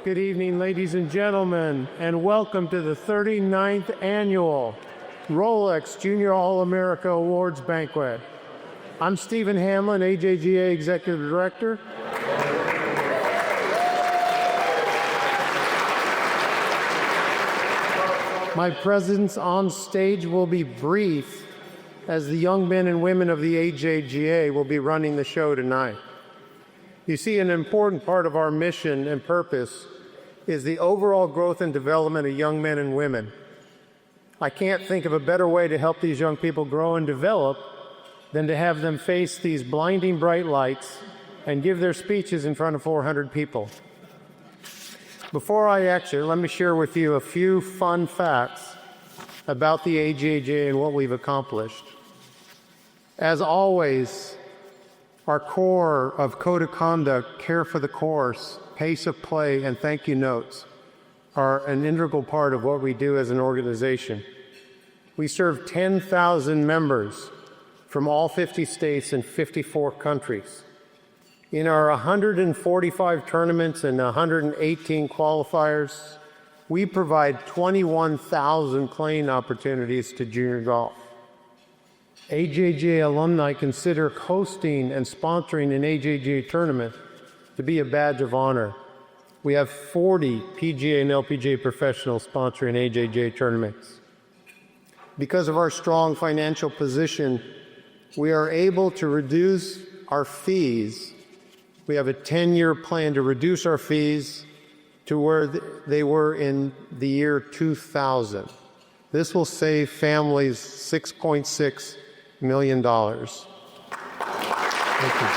Good evening, ladies and gentlemen, and welcome to the 39th Annual Rolex Junior All-America Awards Banquet. I'm Stephen Hamlin, AJGA Executive Director. My presence on stage will be brief, as the young men and women of the AJGA will be running the show tonight. You see, an important part of our mission and purpose is the overall growth and development of young men and women. I can't think of a better way to help these young people grow and develop than to have them face these blinding bright lights and give their speeches in front of 400 people. Before let me share with you a few fun facts about the AJGA and what we've accomplished. As always, our core of code of conduct, care for the course, pace of play, and thank you notes are an integral part of what we do as an organization. We serve 10,000 members from all 50 states and 54 countries. In our 145 tournaments and 118 qualifiers, we provide 21,000 playing opportunities to junior golf. AJGA alumni consider hosting and sponsoring an AJGA tournament to be a badge of honor. We have 40 PGA and LPGA professionals sponsoring AJGA tournaments. Because of our strong financial position, we are able to reduce our fees. We have a 10-year plan to reduce our fees to where they were in the year 2000. This will save families $6.6 million. Thank you.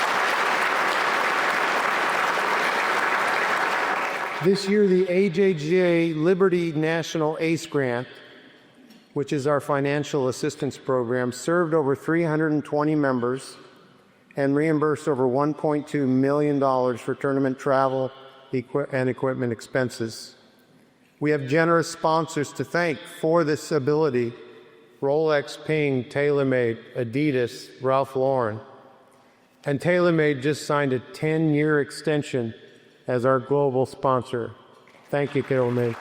This year, the AJGA Liberty National ACE Grant, which is our financial assistance program, served over 320 members and reimbursed over $1.2 million for tournament travel and equipment expenses. We have generous sponsors to thank for this ability: Rolex, Ping, TaylorMade, Adidas, Ralph Lauren. And TaylorMade just signed a 10-year extension as our global sponsor. Thank you, TaylorMade.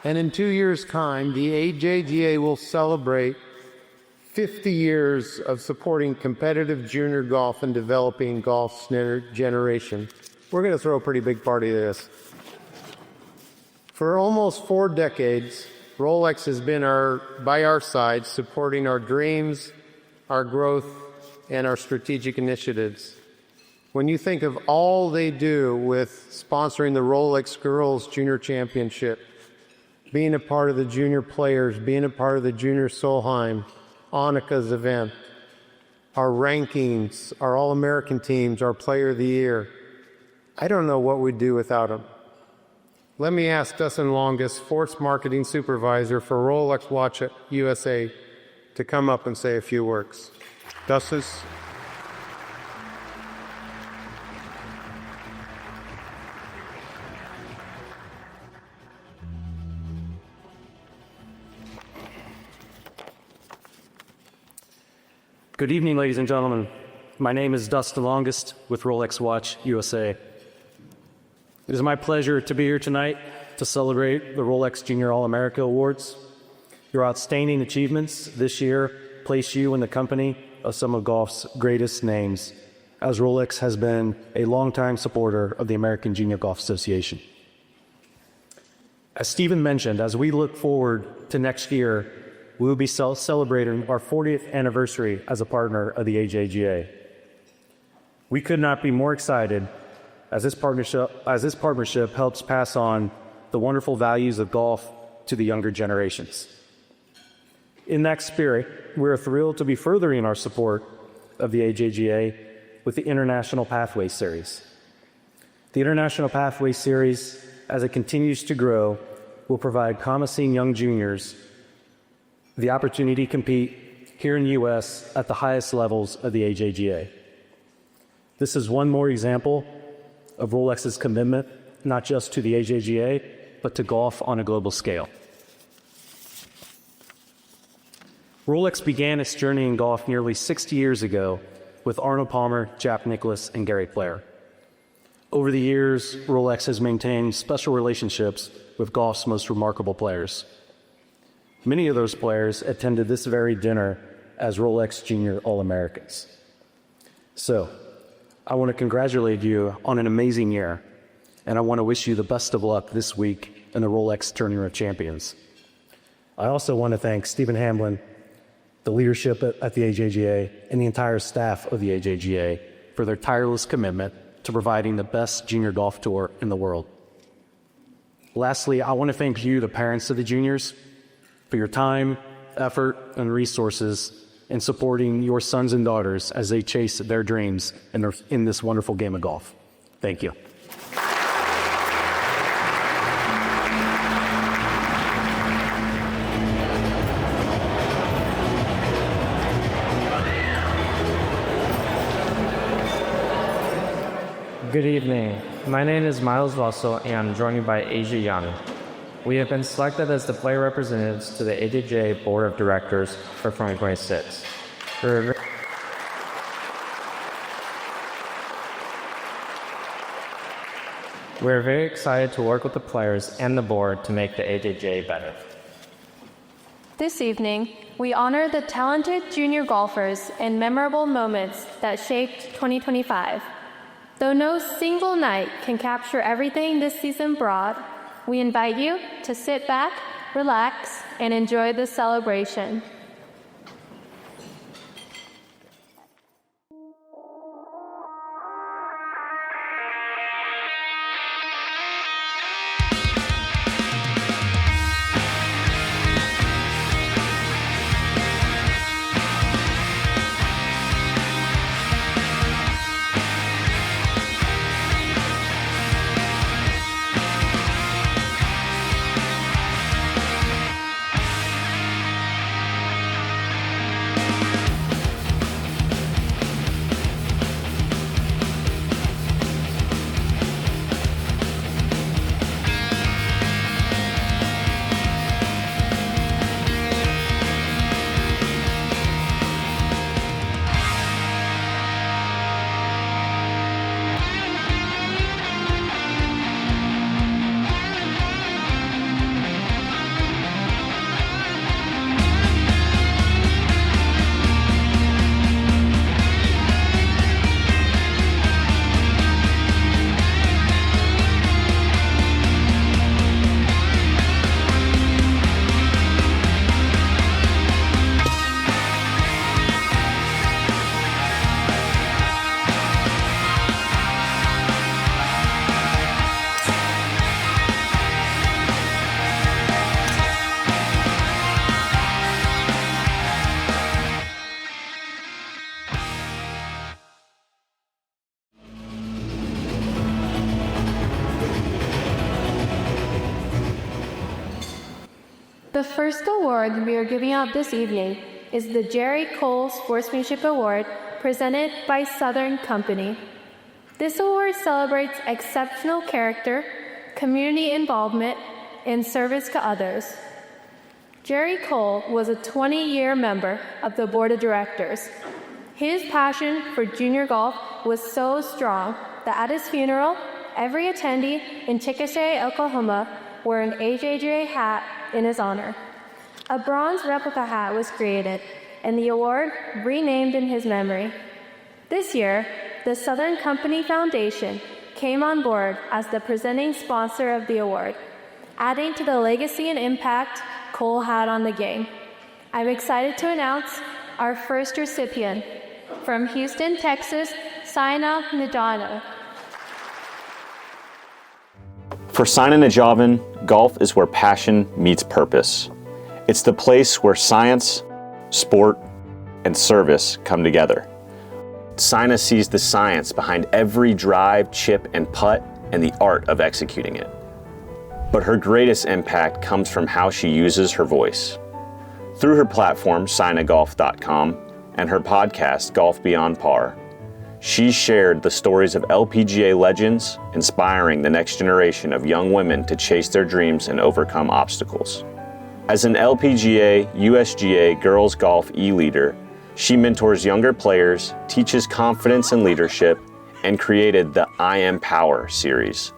And in 2 years' time, the AJGA will celebrate 50 years of supporting competitive junior golf and developing golf's generation. We're going to throw a pretty big party to this. For almost 4 decades, Rolex has been by our side, supporting our dreams, our growth, and our strategic initiatives. When you think of all they do with sponsoring the Rolex Girls Junior Championship, being a part of the Junior Players, being a part of the Junior Solheim, Annika's event, our rankings, our All-American teams, our Player of the Year, I don't know what we'd do without them. Let me ask Dustin Longus, Sports Marketing Supervisor for Rolex Watch USA, to come up and say a few words. Dustin? Good evening, ladies and gentlemen. My name is Dustin Longest with Rolex Watch USA. It is my pleasure to be here tonight to celebrate the Rolex Junior All-America Awards. Your outstanding achievements this year place you in the company of some of golf's greatest names, as Rolex has been a longtime supporter of the American Junior Golf Association. As Stephen mentioned, as we look forward to next year, we will be celebrating our 40th anniversary as a partner of the AJGA. We could not be more excited as this partnership helps pass on the wonderful values of golf to the younger generations. In that spirit, we are thrilled to be furthering our support of the AJGA with the International Pathway Series. The International Pathway Series, as it continues to grow, will provide promising young juniors the opportunity to compete here in the U.S. at the highest levels of the AJGA. This is one more example of Rolex's commitment, not just to the AJGA, but to golf on a global scale. Rolex began its journey in golf nearly 60 years ago with Arnold Palmer, Jack Nicklaus, and Gary Player. Over the years, Rolex has maintained special relationships with golf's most remarkable players. Many of those players attended this very dinner as Rolex Junior All-Americans. So, I want to congratulate you on an amazing year, and I want to wish you the best of luck this week in the Rolex Tournament of Champions. I also want to thank Stephen Hamlin, the leadership at the AJGA, and the entire staff of the AJGA for their tireless commitment to providing the best junior golf tour in the world. Lastly, I want to thank you, the parents of the juniors, for your time, effort, and resources in supporting your sons and daughters as they chase their dreams in this wonderful game of golf. Thank you. Good evening. My name is Miles Russell, and I'm joined by AJGA. We have been selected as the player representatives to the AJGA Board of Directors for 2026. We're very excited to work with the players and the board to make the AJGA better. This evening, we honor the talented junior golfers and memorable moments that shaped 2025. Though no single night can capture everything this season brought, we invite you to sit back, relax, and enjoy the celebration. The first award we are giving out this evening is the Jerry Cole Sportsmanship Award presented by Southern Company. This award celebrates exceptional character, community involvement, and service to others. Jerry Cole was a 20-year member of the board of directors. His passion for junior golf was so strong that at his funeral, every attendee in Chickasha, Oklahoma, wore an AJGA hat in his honor. A bronze replica hat was created, and the award renamed in his memory. This year, the Southern Company Foundation came on board as the presenting sponsor of the award, adding to the legacy and impact Cole had on the game. I'm excited to announce our first recipient. From Houston, Texas, Saina Nijana. For Saina Nijavan, golf is where passion meets purpose. It's the place where science, sport, and service come together. Saina sees the science behind every drive, chip, and putt, and the art of executing it. But her greatest impact comes from how she uses her voice. Through her platform, SainaGolf.com, and her podcast, Golf Beyond Par, she shared the stories of LPGA legends, inspiring the next generation of young women to chase their dreams and overcome obstacles. As an LPGA USGA Girls Golf E-leader, She mentors younger players, teaches confidence and leadership, and created the I Am Power series.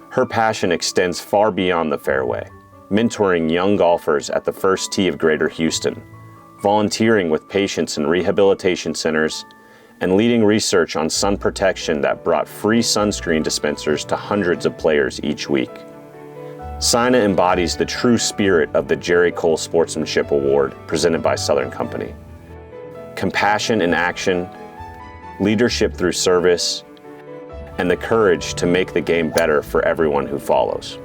Her passion extends far beyond the fairway, mentoring young golfers at the first tee of Greater Houston, volunteering with patients in rehabilitation centers, and leading research on sun protection that brought free sunscreen dispensers to hundreds of players each week. Sina embodies the true spirit of the Jerry Cole Sportsmanship Award presented by Southern Company. Compassion in action, leadership through service, and the courage to make the game better for everyone who follows.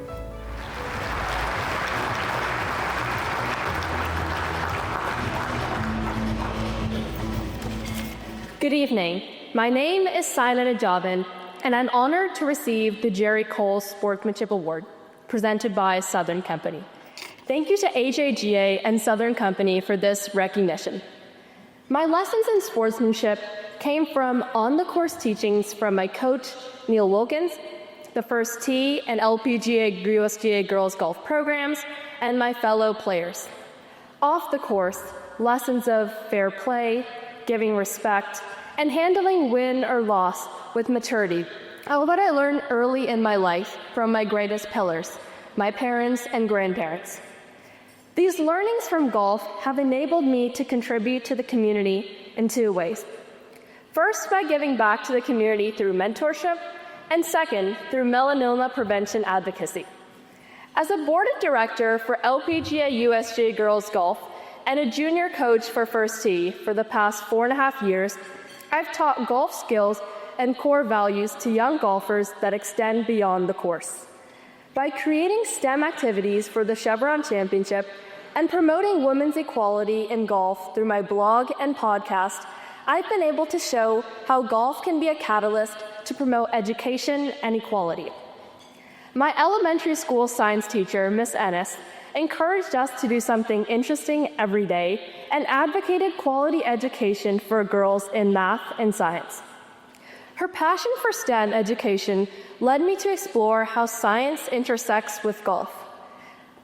Good evening. My name is Sina Najabin, and I'm honored to receive the Jerry Cole Sportsmanship Award, presented by Southern Company. Thank you to AJGA and Southern Company for this recognition. My lessons in sportsmanship came from on-the-course teachings from my coach, Neil Wilkins, the First Tee and LPGA USGA girls golf programs, and my fellow players. Off the course, lessons of fair play, giving respect, and handling win or loss with maturity are what I learned early in my life from my greatest pillars, my parents and grandparents. These learnings from golf have enabled me to contribute to the community in two ways. First, by giving back to the community through mentorship, and second, through melanoma prevention advocacy. As a board of director for LPGA USGA Girls Golf and a junior coach for First Tee for the past 4.5 years, I've taught golf skills and core values to young golfers that extend beyond the course. By creating STEM activities for the Chevron Championship and promoting women's equality in golf through my blog and podcast, I've been able to show how golf can be a catalyst to promote education and equality. My elementary school science teacher, Miss Ennis, encouraged us to do something interesting every day and advocated quality education for girls in math and science. Her passion for STEM education led me to explore how science intersects with golf.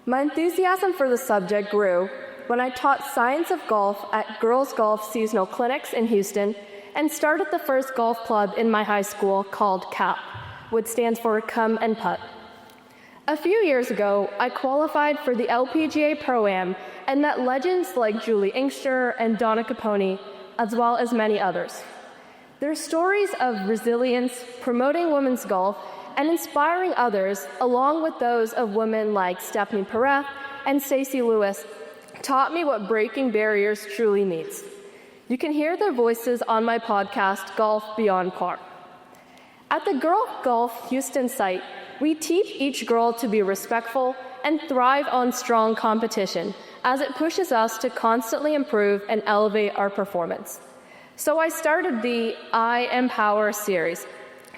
My enthusiasm for the subject grew when I taught science of golf at girls' golf seasonal clinics in Houston and started the first golf club in my high school called CAP, which stands for Come and Putt. A few years ago, I qualified for the LPGA Pro-Am and met legends like Julie Inkster and Donna Capone, as well as many others. Their stories of resilience, promoting women's golf, and inspiring others, along with those of women like Stephanie Perez and Stacey Lewis, taught me what breaking barriers truly means. You can hear their voices on my podcast, Golf Beyond Par. At the Girl Golf Houston site, we teach each girl to be respectful and thrive on strong competition, as it pushes us to constantly improve and elevate our performance. So I started the I Am Power series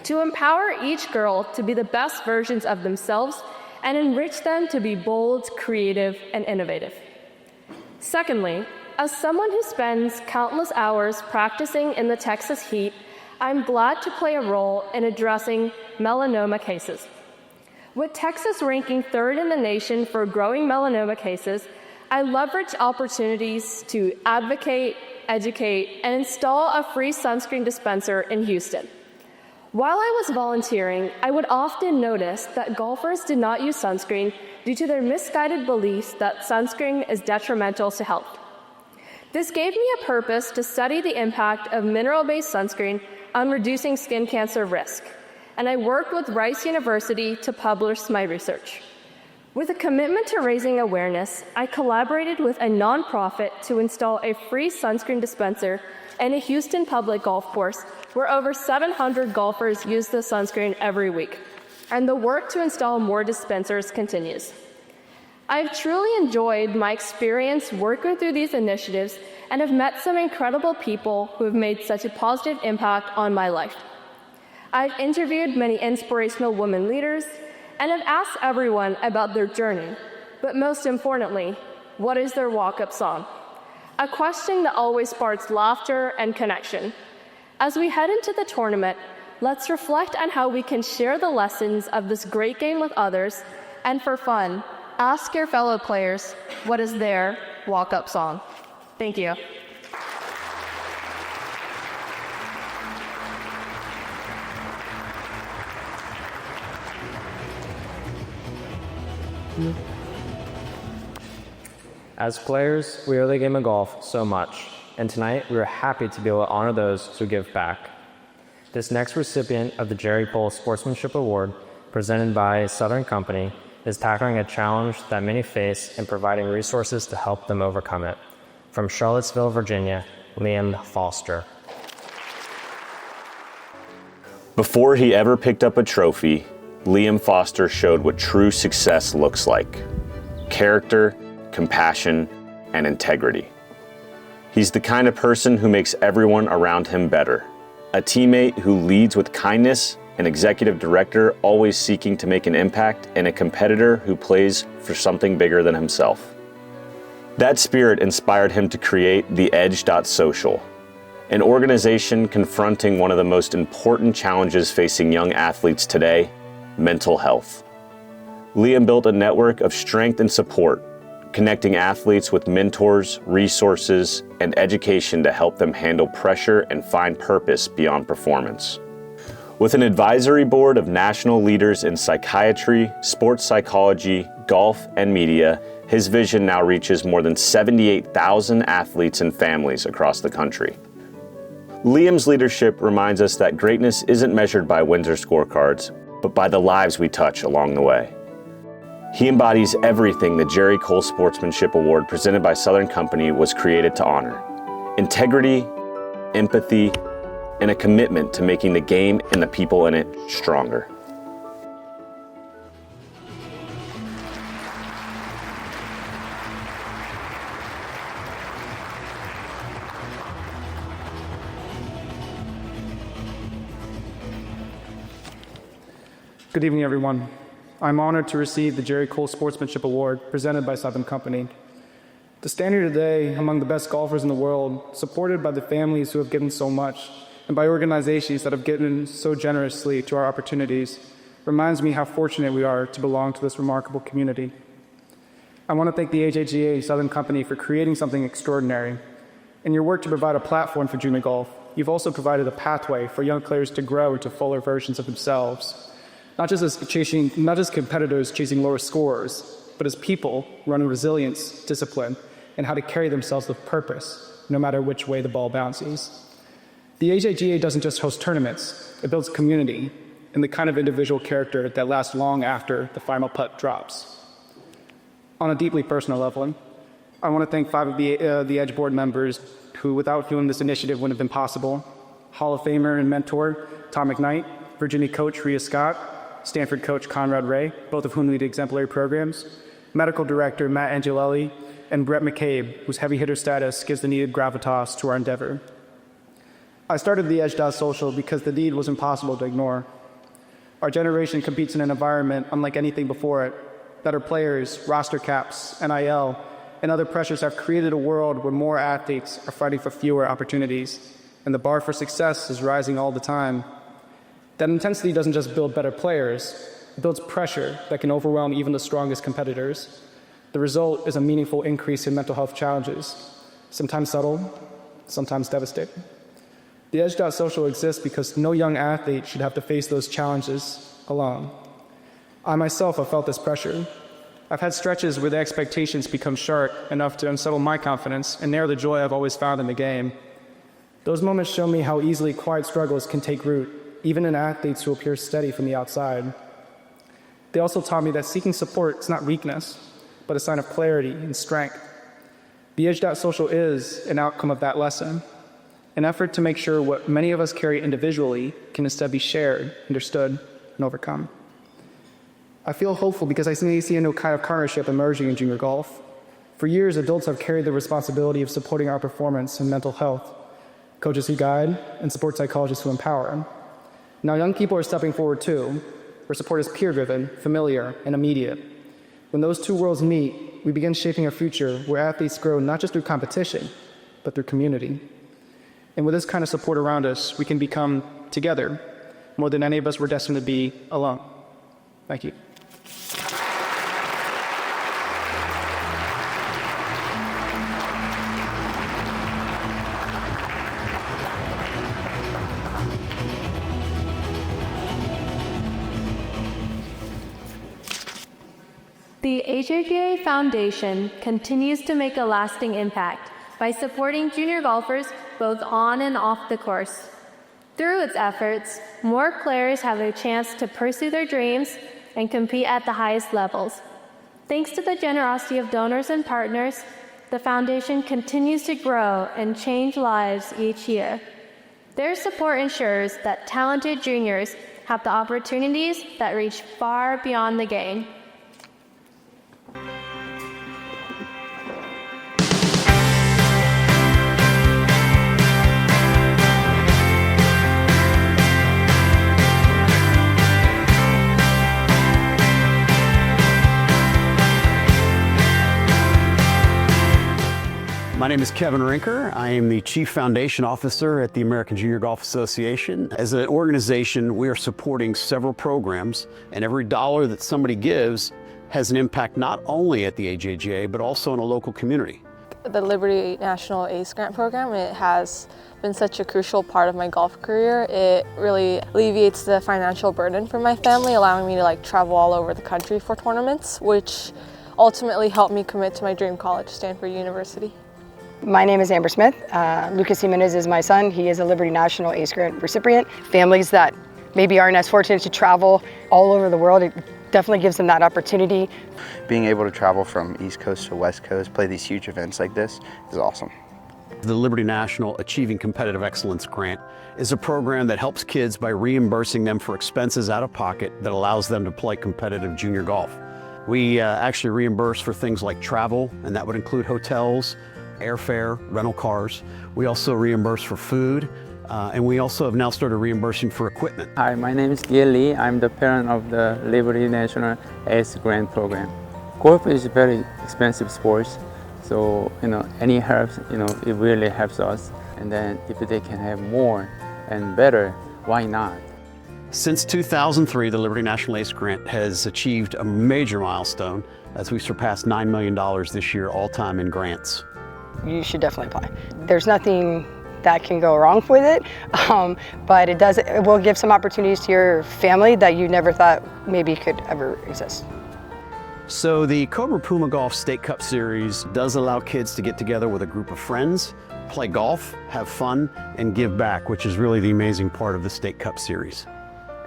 to empower each girl to be the best versions of themselves and enrich them to be bold, creative, and innovative. Secondly, as someone who spends countless hours practicing in the Texas heat, I'm glad to play a role in addressing melanoma cases. With Texas ranking 3rd in the nation for growing melanoma cases, I leverage opportunities to advocate, educate, and install a free sunscreen dispenser in Houston. While I was volunteering, I would often notice that golfers did not use sunscreen due to their misguided beliefs that sunscreen is detrimental to health. This gave me a purpose to study the impact of mineral-based sunscreen on reducing skin cancer risk, and I worked with Rice University to publish my research. With a commitment to raising awareness, I collaborated with a nonprofit to install a free sunscreen dispenser in a Houston public golf course where over 700 golfers use the sunscreen every week, and the work to install more dispensers continues. I've truly enjoyed my experience working through these initiatives and have met some incredible people who have made such a positive impact on my life. I've interviewed many inspirational women leaders and have asked everyone about their journey, but most importantly, what is their walk-up song? A question that always sparks laughter and connection. As we head into the tournament, let's reflect on how we can share the lessons of this great game with others, and for fun, ask your fellow players what is their walk-up song. Thank you. As players, we owe the game of golf so much, and tonight we are happy to be able to honor those who give back. This next recipient of the Jerry Cole Sportsmanship Award, presented by Southern Company, is tackling a challenge that many face and providing resources to help them overcome it. From Charlottesville, Virginia, Liam Foster. Before he ever picked up a trophy, Liam Foster showed what true success looks like: character, compassion, and integrity. He's the kind of person who makes everyone around him better, a teammate who leads with kindness, an executive director always seeking to make an impact, and a competitor who plays for something bigger than himself. That spirit inspired him to create the AJGA, an organization confronting one of the most important challenges facing young athletes today: mental health. Liam built a network of strength and support, connecting athletes with mentors, resources, and education to help them handle pressure and find purpose beyond performance. With an advisory board of national leaders in psychiatry, sports psychology, golf, and media, his vision now reaches more than 78,000 athletes and families across the country. Liam's leadership reminds us that greatness isn't measured by wins or scorecards, but by the lives we touch along the way. He embodies everything the Jerry Cole Sportsmanship Award presented by Southern Company was created to honor: integrity, empathy, and a commitment to making the game and the people in it stronger. Good evening, everyone. I'm honored to receive the Jerry Cole Sportsmanship Award presented by Southern Company. To stand here today among the best golfers in the world, supported by the families who have given so much, and by organizations that have given so generously to our opportunities, reminds me how fortunate we are to belong to this remarkable community. I want to thank the AJGA Southern Company for creating something extraordinary. In your work to provide a platform for junior golf, you've also provided a pathway for young players to grow into fuller versions of themselves. Not just as competitors chasing lower scores, but as people running resilience, discipline, and how to carry themselves with purpose, no matter which way the ball bounces. The AJGA doesn't just host tournaments, it builds community and the kind of individual character that lasts long after the final putt drops. On a deeply personal level, I want to thank 5 of the Edge board members who, without whom this initiative wouldn't have been possible: Hall of Famer and mentor Tom McKnight, Virginia coach Rhea Scott, Stanford coach Conrad Ray, both of whom lead exemplary programs, medical director Matt Angelelli, and Brett McCabe, whose heavy hitter status gives the needed gravitas to our endeavor. I started the AJGA Social because the need was impossible to ignore. Our generation competes in an environment unlike anything before it. Better players, roster caps, NIL, and other pressures have created a world where more athletes are fighting for fewer opportunities, and the bar for success is rising all the time. That intensity doesn't just build better players, it builds pressure that can overwhelm even the strongest competitors. The result is a meaningful increase in mental health challenges, sometimes subtle, sometimes devastating. The AJGA Social exists because no young athlete should have to face those challenges alone. I myself have felt this pressure. I've had stretches where the expectations become sharp enough to unsettle my confidence and narrow the joy I've always found in the game. Those moments show me how easily quiet struggles can take root, even in athletes who appear steady from the outside. They also taught me that seeking support is not weakness, but a sign of clarity and strength. The AJGA Social is an outcome of that lesson, an effort to make sure what many of us carry individually can instead be shared, understood, and overcome. I feel hopeful because I see a new kind of partnership emerging in junior golf. For years, adults have carried the responsibility of supporting our performance and mental health, coaches who guide and support psychologists who empower. Now young people are stepping forward too, where support is peer-driven, familiar, and immediate. When those two worlds meet, we begin shaping a future where athletes grow not just through competition, but through community. And with this kind of support around us, we can become together more than any of us were destined to be alone. Thank you. The AJGA Foundation continues to make a lasting impact by supporting junior golfers both on and off the course. Through its efforts, more players have a chance to pursue their dreams and compete at the highest levels. Thanks to the generosity of donors and partners, the foundation continues to grow and change lives each year. Their support ensures that talented juniors have the opportunities that reach far beyond the game. My name is Kevin Rinker. I am the Chief Foundation Officer at the American Junior Golf Association. As an organization, we are supporting several programs, and every dollar that somebody gives has an impact not only at the AJGA, but also in a local community. The Liberty National ACE Grant Program, it has been such a crucial part of my golf career. It really alleviates the financial burden for my family, allowing me to travel all over the country for tournaments, which ultimately helped me commit to my dream college, Stanford University. My name is Amber Smith. Lucas Jimenez is my son. He is a Liberty National ACE Grant recipient. Families that maybe aren't as fortunate to travel all over the world, it definitely gives them that opportunity. Being able to travel from East Coast to West Coast, play these huge events like this is awesome. The Liberty National Achieving Competitive Excellence Grant is a program that helps kids by reimbursing them for expenses out of pocket that allows them to play competitive junior golf. We actually reimburse for things like travel, and that would include hotels, airfare, rental cars. We also reimburse for food, and we also have now started reimbursing for equipment. Hi, my name is Gil Lee. I'm the parent of the Liberty National ACE Grant Program. Golf is a very expensive sport, so any help, it really helps us. And then if they can have more and better, why not? Since 2003, the Liberty National ACE Grant has achieved a major milestone as we surpassed $9 million this year all-time in grants. You should definitely apply. There's nothing that can go wrong with it, but it will give some opportunities to your family that you never thought maybe could ever exist. So the Cobra Puma Golf State Cup Series does allow kids to get together with a group of friends, play golf, have fun, and give back, which is really the amazing part of the State Cup Series.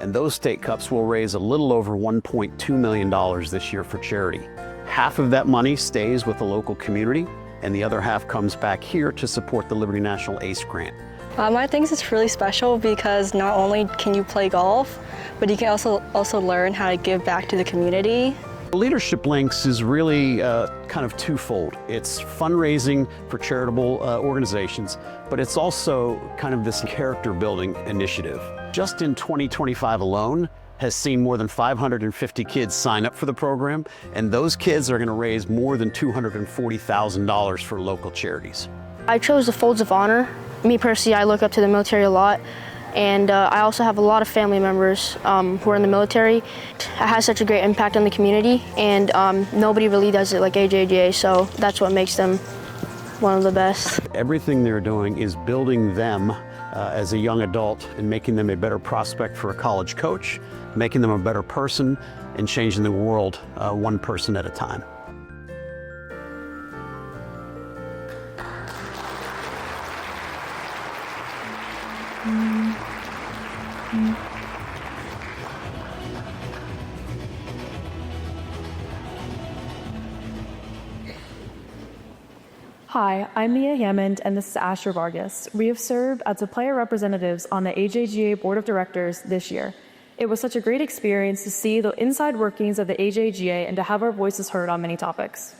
And those State Cups will raise a little over $1.2 million this year for charity. Half of that money stays with the local community, and the other half comes back here to support the Liberty National ACE Grant. I think it's really special because not only can you play golf, but you can also learn how to give back to the community. Leadership Links is really kind of twofold. It's fundraising for charitable organizations, but it's also kind of this character building initiative. Just in 2025 alone, has seen more than 550 kids sign up for the program, and those kids are going to raise more than $240,000 for local charities. I chose the Folds of Honor. Me personally, I look up to the military a lot, and I also have a lot of family members who are in the military. It has such a great impact on the community, and nobody really does it like AJGA, so that's what makes them one of the best. Everything they're doing is building them as a young adult and making them a better prospect for a college coach, making them a better person, and changing the world one person at a time. Hi, I'm Mia Hammond, and this is Asher Vargas. We have served as the player representatives on the AJGA Board of Directors this year. It was such a great experience to see the inside workings of the AJGA and to have our voices heard on many topics.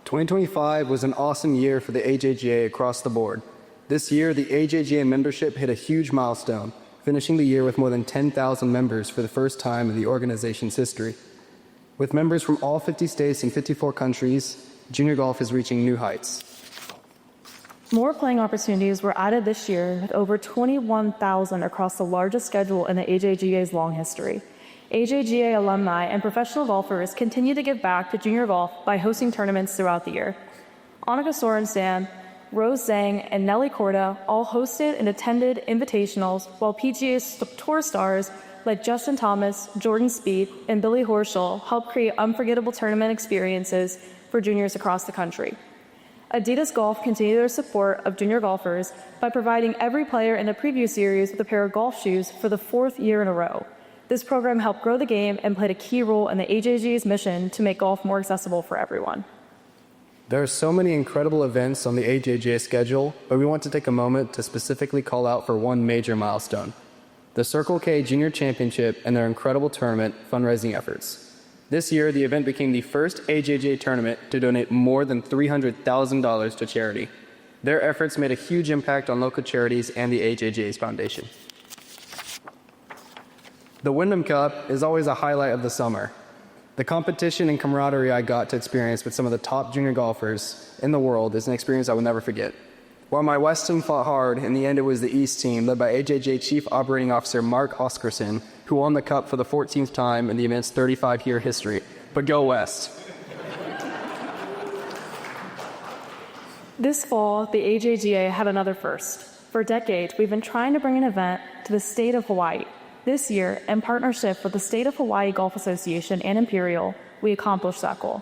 2025 was an awesome year for the AJGA across the board. This year, the AJGA membership hit a huge milestone, finishing the year with more than 10,000 members for the first time in the organization's history. With members from all 50 states and 54 countries, junior golf is reaching new heights. More playing opportunities were added this year with over 21,000 across the largest schedule in the AJGA's long history. AJGA alumni and professional golfers continue to give back to junior golf by hosting tournaments throughout the year. Annika Sorenstam, Rose Zhang, and Nelly Corda all hosted and attended invitationals, while PGA Tour stars like Justin Thomas, Jordan Spieth, and Billy Horschel helped create unforgettable tournament experiences for juniors across the country. Adidas Golf continued their support of junior golfers by providing every player in the preview series with a pair of golf shoes for the 4th year in a row. This program helped grow the game and played a key role in the AJGA's mission to make golf more accessible for everyone. There are so many incredible events on the AJGA schedule, but we want to take a moment to specifically call out for one major milestone: the Circle K Junior Championship and their incredible tournament fundraising efforts. This year, the event became the first AJGA tournament to donate more than $300,000 to charity. Their efforts made a huge impact on local charities and the AJGA's foundation. The Wyndham Cup is always a highlight of the summer. The competition and camaraderie I got to experience with some of the top junior golfers in the world is an experience I will never forget. While my West team fought hard, in the end it was the East team, led by AJGA Chief Operating Officer Mark Oscarson, who won the Cup for the 14th time in the event's 35-year history. But go West. This fall, the AJGA had another first. For decades, we've been trying to bring an event to the state of Hawaii. This year, in partnership with the State of Hawaii Golf Association and Imperial, we accomplished that goal.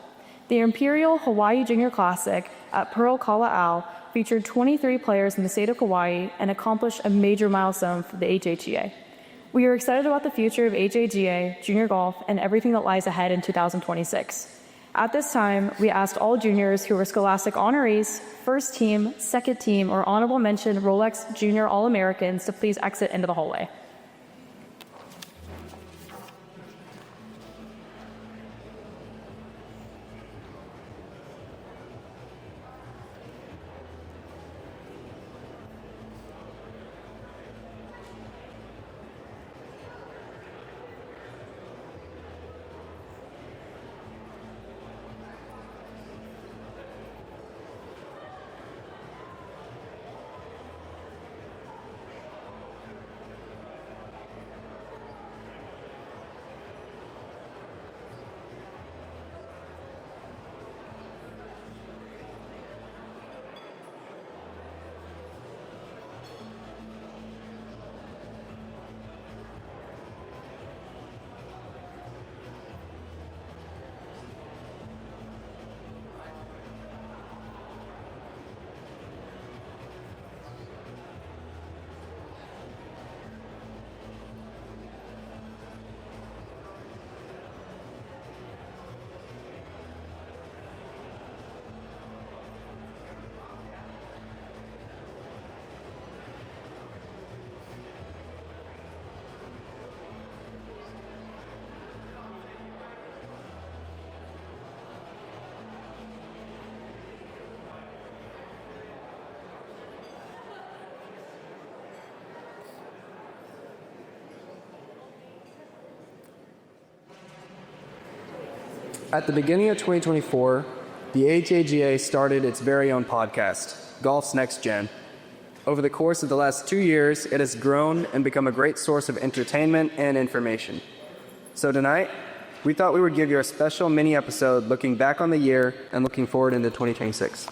The Imperial Hawaii Junior Classic at Pearl Kala'au featured 23 players in the state of Hawaii and accomplished a major milestone for the AJGA. We are excited about the future of AJGA, junior golf, and everything that lies ahead in 2026. At this time, we asked all juniors who were Scholastic honorees, first team, second team, or honorable mention Rolex Junior All-Americans to please exit into the hallway. At the beginning of 2024, the AJGA started its very own podcast, Golf's Next Gen. Over the course of the last 2 years, it has grown and become a great source of entertainment and information. So tonight, we thought we would give you a special mini episode looking back on the year and looking forward into 2026.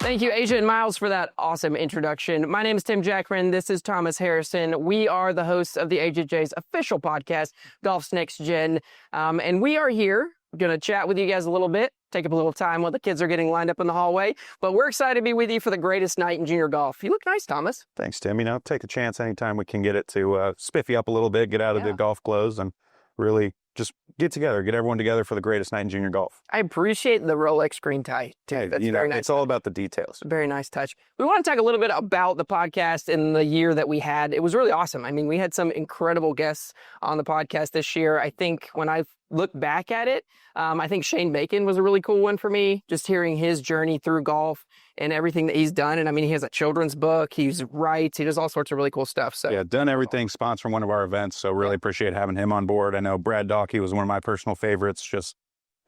Thank you, Asia and Miles, for that awesome introduction. My name is Tim Jackman. This is Thomas Harrison. We are the hosts of the AJGA's official podcast, Golf's Next Gen. And we are here going to chat with you guys a little bit, take up a little time while the kids are getting lined up in the hallway. But we're excited to be with you for the greatest night in junior golf. You look nice, Thomas. Thanks, Tim. You know, take a chance anytime we can get it to spiff you up a little bit, get out of the golf clothes, and really just get together, get everyone together for the greatest night in junior golf. I appreciate the Rolex green tie, too. Hey, That's you know, very nice. it's all about the details. Very nice touch. We want to talk a little bit about the podcast and the year that we had. It was really awesome. I mean, we had some incredible guests on the podcast this year. I think when I look back at it, I think Shane Bacon was a really cool one for me, just hearing his journey through golf and everything that he's done. And I mean, he has a children's book, he writes, he does all sorts of really cool stuff. So yeah, done everything, sponsoring one of our events. So really appreciate having him on board. I know Brad Dockey was one of my personal favorites. Just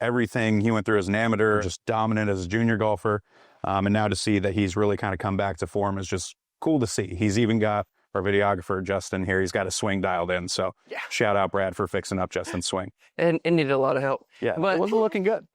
everything he went through as an amateur, just dominant as a junior golfer. And now to see that he's really kind of come back to form is just cool to see. He's even got our videographer, Justin, here. He's got his swing dialed in. So shout out Brad for fixing up Justin's swing. And needed a lot of help. Yeah, but it wasn't looking good.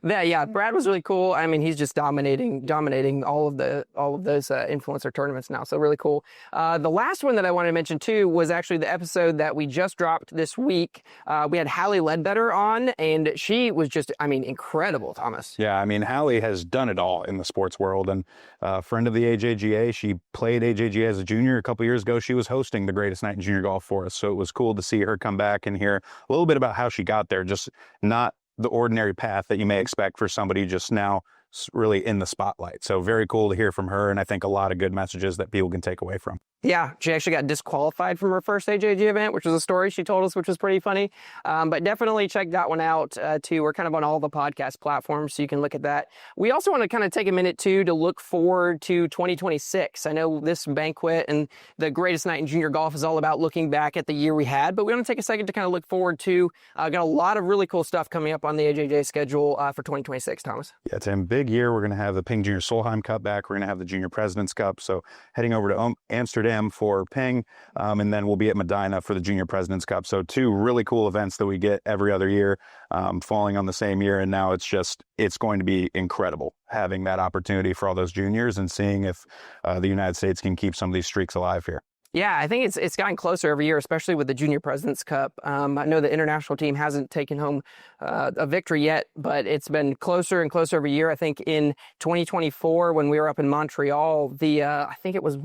Yeah, Brad was really cool. I mean, he's just dominating all of those influencer tournaments now. So really cool. The last one that I wanted to mention too was actually the episode that we just dropped this week. We had Hallie Ledbetter on, and she was just, I mean, incredible, Thomas. Yeah, I mean, Hallie has done it all in the sports world, and a friend of the AJGA. She played AJGA as a junior a couple years ago. She was hosting the greatest night in junior golf for us, so it was cool to see her come back and hear a little bit about how she got there. Just not the ordinary path that you may expect for somebody just now really in the spotlight. So very cool to hear from her, and I think a lot of good messages that people can take away from. Yeah, she actually got disqualified from her first AJG event, which was a story she told us, which was pretty funny. But definitely check that one out too. We're kind of on all the podcast platforms, so you can look at that. We also want to kind of take a minute too to look forward to 2026. I know this banquet and the greatest night in junior golf is all about looking back at the year we had, but we want to take a second to kind of look forward to. Got a lot of really cool stuff coming up on the AJJ schedule for 2026, Thomas. Yeah, Tim, big year. We're going to have the Ping Junior Solheim Cup back. We're going to have the Junior President's Cup. So heading over to Amsterdam for Ping, and then we'll be at Medina for the Junior President's Cup. So two really cool events that we get every other year, falling on the same year. And now it's going to be incredible having that opportunity for all those juniors and seeing if the United States can keep some of these streaks alive here. Yeah, I think it's gotten closer every year, especially with the Junior President's Cup. I know the international team hasn't taken home a victory yet, but it's been closer and closer every year. I think in 2024, when we were up in Montreal, I think it was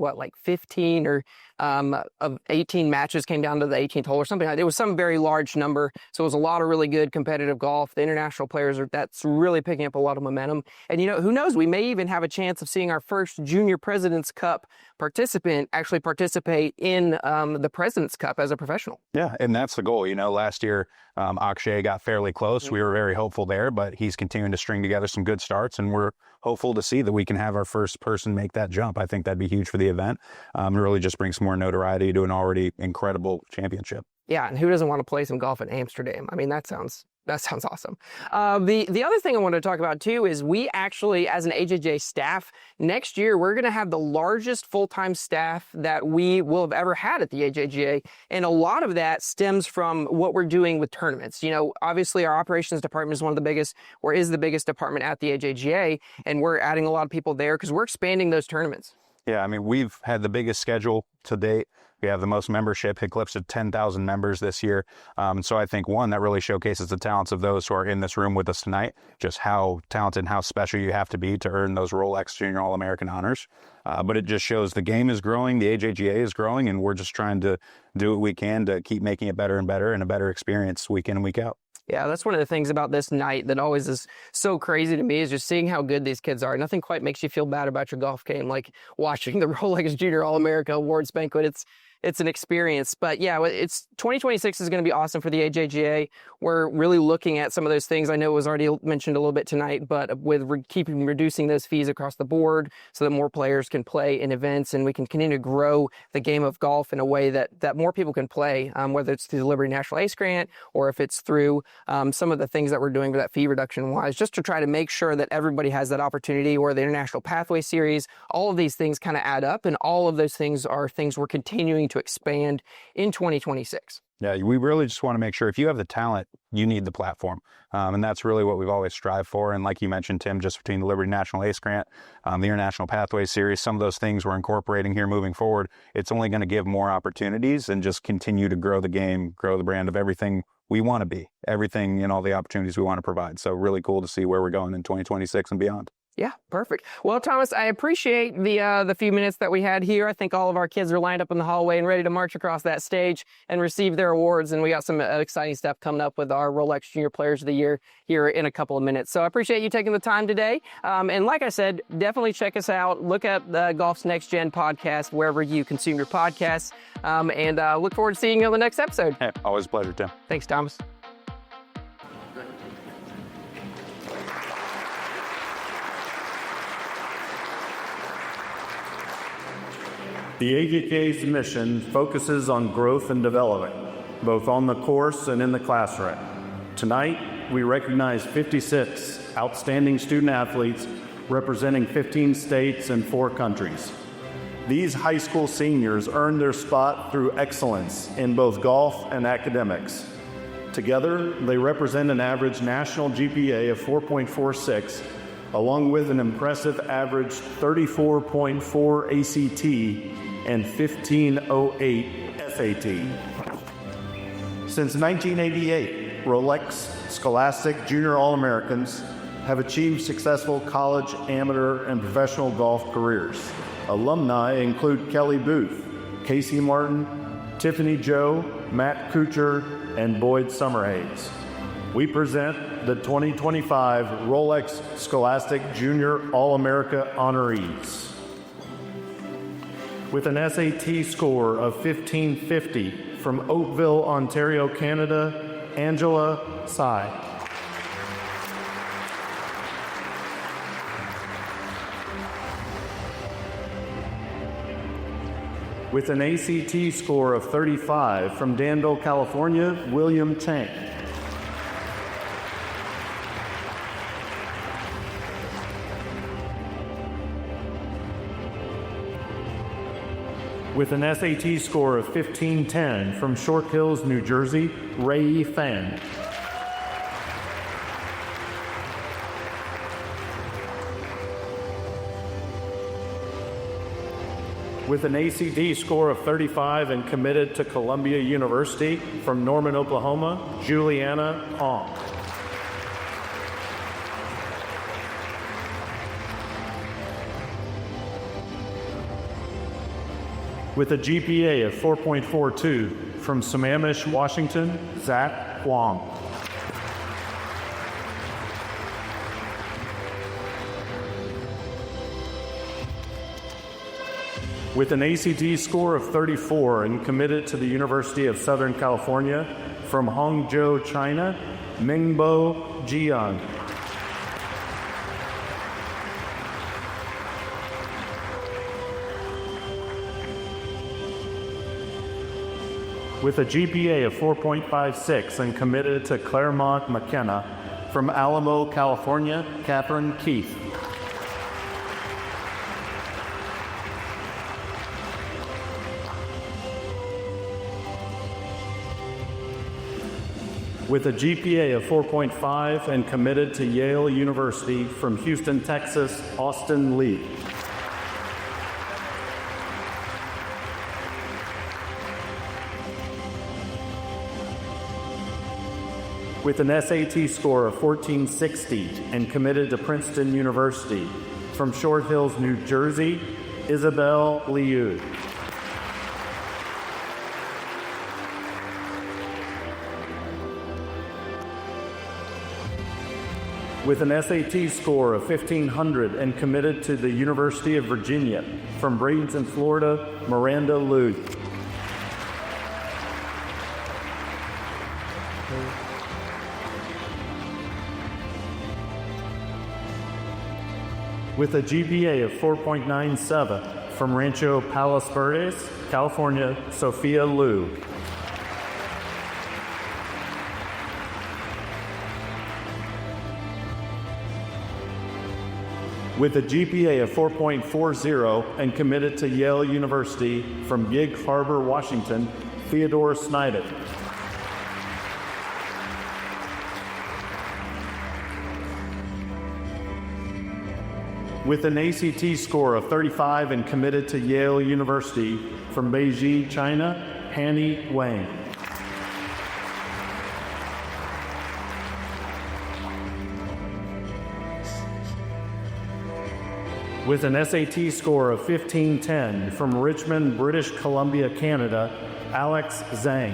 15 or of 18 matches came down to the 18th hole or something. It was some very large number. So it was a lot of really good competitive golf. The international players that's really picking up a lot of momentum. And who knows? We may even have a chance of seeing our first Junior President's Cup participant actually participate in the President's Cup as a professional. Yeah, and that's the goal. Last year Akshay got fairly close. We were very hopeful there, but he's continuing to string together some good starts, and we're hopeful to see that we can have our first person make that jump. I think that'd be huge for the event. And really just bring some more notoriety to an already incredible championship. Yeah, and who doesn't want to play some golf in Amsterdam? I mean, that sounds awesome. The other thing I wanted to talk about too is we actually, as an AJJ staff, next year we're going to have the largest full-time staff that we will have ever had at the AJGA, and a lot of that stems from what we're doing with tournaments. Obviously our operations department is one of the biggest, or is the biggest department at the AJGA, and we're adding a lot of people there because we're expanding those tournaments. Yeah, I mean, we've had the biggest schedule to date. We have the most membership, eclipsed 10,000 members this year. So I think, one, that really showcases the talents of those who are in this room with us tonight, just how talented and how special you have to be to earn those Rolex Junior All-American honors. But it just shows the game is growing, the AJGA is growing, and we're just trying to do what we can to keep making it better and better and a better experience week in and week out. Yeah, that's one of the things about this night that always is so crazy to me is just seeing how good these kids are. Nothing quite makes you feel bad about your golf game like watching the Rolex Junior All-America Awards banquet. It's an experience. But yeah, it's 2026 is going to be awesome for the AJGA. We're really looking at some of those things. I know it was already mentioned a little bit tonight, but with reducing those fees across the board so that more players can play in events and we can continue to grow the game of golf in a way that more people can play, whether it's through the Liberty National Ace Grant or if it's through some of the things that we're doing with that fee reduction wise, just to try to make sure that everybody has that opportunity, or the International Pathway Series. All of these things kind of add up, and all of those things are things we're continuing to expand in 2026. Yeah, we really just want to make sure if you have the talent, you need the platform. And that's really what we've always strived for. And like you mentioned, Tim, just between the Liberty National Ace Grant, the International Pathway Series, some of those things we're incorporating here moving forward, it's only going to give more opportunities and just continue to grow the game, grow the brand of everything we want to be, everything and all the opportunities we want to provide. So really cool to see where we're going in 2026 and beyond. Yeah, perfect. Well, Thomas, I appreciate the few minutes that we had here. I think all of our kids are lined up in the hallway and ready to march across that stage and receive their awards. And we got some exciting stuff coming up with our Rolex Junior Players of the Year here in a couple of minutes. So I appreciate you taking the time today. And like I said, definitely check us out. Look up the Golf's Next Gen podcast wherever you consume your podcasts. And look forward to seeing you on the next episode. Hey, always a pleasure, Tim. Thanks, Thomas. The AJGA's mission focuses on growth and development, both on the course and in the classroom. Tonight, we recognize 56 outstanding student athletes representing 15 states and 4 countries. These high school seniors earned their spot through excellence in both golf and academics. Together, they represent an average national GPA of 4.46, along with an impressive average 34.4 ACT and 1508 SAT. Since 1988, Rolex Scholastic Junior All-Americans have achieved successful college, amateur, and professional golf careers. Alumni include Kelly Booth, Casey Martin, Tiffany Joe, Matt Kuchar, and Boyd Summerhays. We present the 2025 Rolex Scholastic Junior All-America honorees. With an SAT score of 1550 from Oakville, Ontario, Canada, Angela Tsai. With an ACT score of 35 from Danville, California, William Chang. With an SAT score of 1510 from Short Hills, New Jersey, Ray Fan. With an ACT score of 35 and committed to Columbia University from Norman, Oklahoma, Juliana Hong. With a GPA of 4.42 from Sammamish, Washington, Zach Huang. With an ACT score of 34 and committed to the University of Southern California, from Hangzhou, China, Mingbo Jian. With a GPA of 4.56 and committed to Claremont McKenna, from Alamo, California, Catherine Keith. With a GPA of 4.5 and committed to Yale University, from Houston, Texas, Austin Lee. With an SAT score of 1460 and committed to Princeton University, from Short Hills, New Jersey, Isabel Liu. With an SAT score of 1500 and committed to the University of Virginia, from Bradenton, Florida, Miranda Liu. With a GPA of 4.97 from Rancho Palos Verdes, California, Sophia Liu. With a GPA of 4.40 and committed to Yale University, from Gig Harbor, Washington, Theodore Snyder. With an ACT score of 35 and committed to Yale University, from Beijing, China, Hanny Wang. With an SAT score of 1510 from Richmond, British Columbia, Canada, Alex Zhang.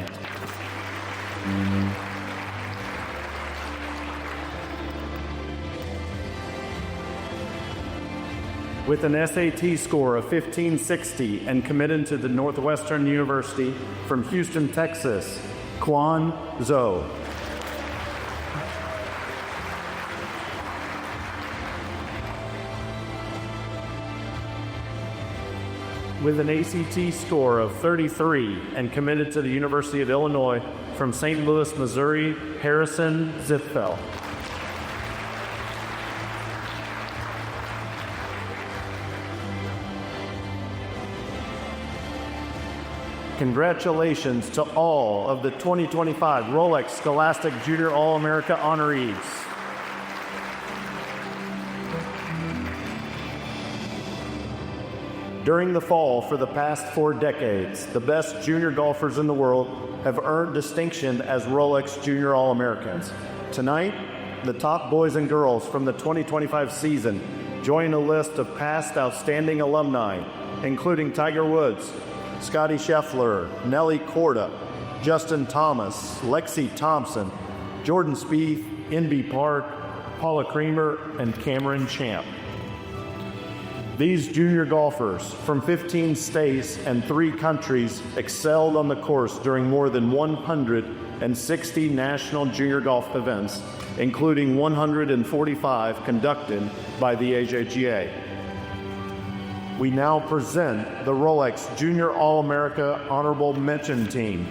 With an SAT score of 1560 and committed to the Northwestern University, from Houston, Texas, Quan Zhou. With an ACT score of 33 and committed to the University of Illinois, From St. Louis, Missouri, Harrison Zithfeld. Congratulations to all of the 2025 Rolex Scholastic Junior All-America honorees. During the fall for the past 4 decades, the best junior golfers in the world have earned distinction as Rolex Junior All-Americans. Tonight, the top boys and girls from the 2025 season join a list of past outstanding alumni, including Tiger Woods, Scotty Scheffler, Nelly Korda, Justin Thomas, Lexi Thompson, Jordan Spieth, Inbee Park, Paula Creamer, and Cameron Champ. These junior golfers from 15 states and 3 countries excelled on the course during more than 160 national junior golf events, including 145 conducted by the AJGA. We now present the Rolex Junior All-America Honorable Mention Team.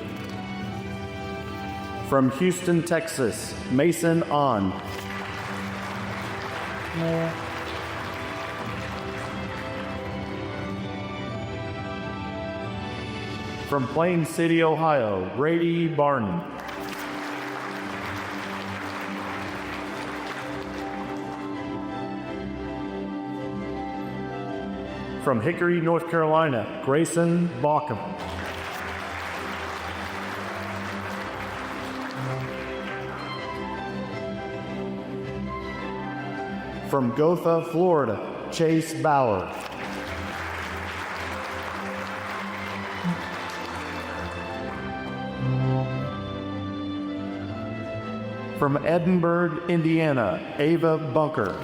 From Houston, Texas, Mason On. From Plain City, Ohio, Brady Barton. From Hickory, North Carolina, Grayson Baucom. From Gotha, Florida, Chase Ballard. From Edinburgh, Indiana, Ava Bunker.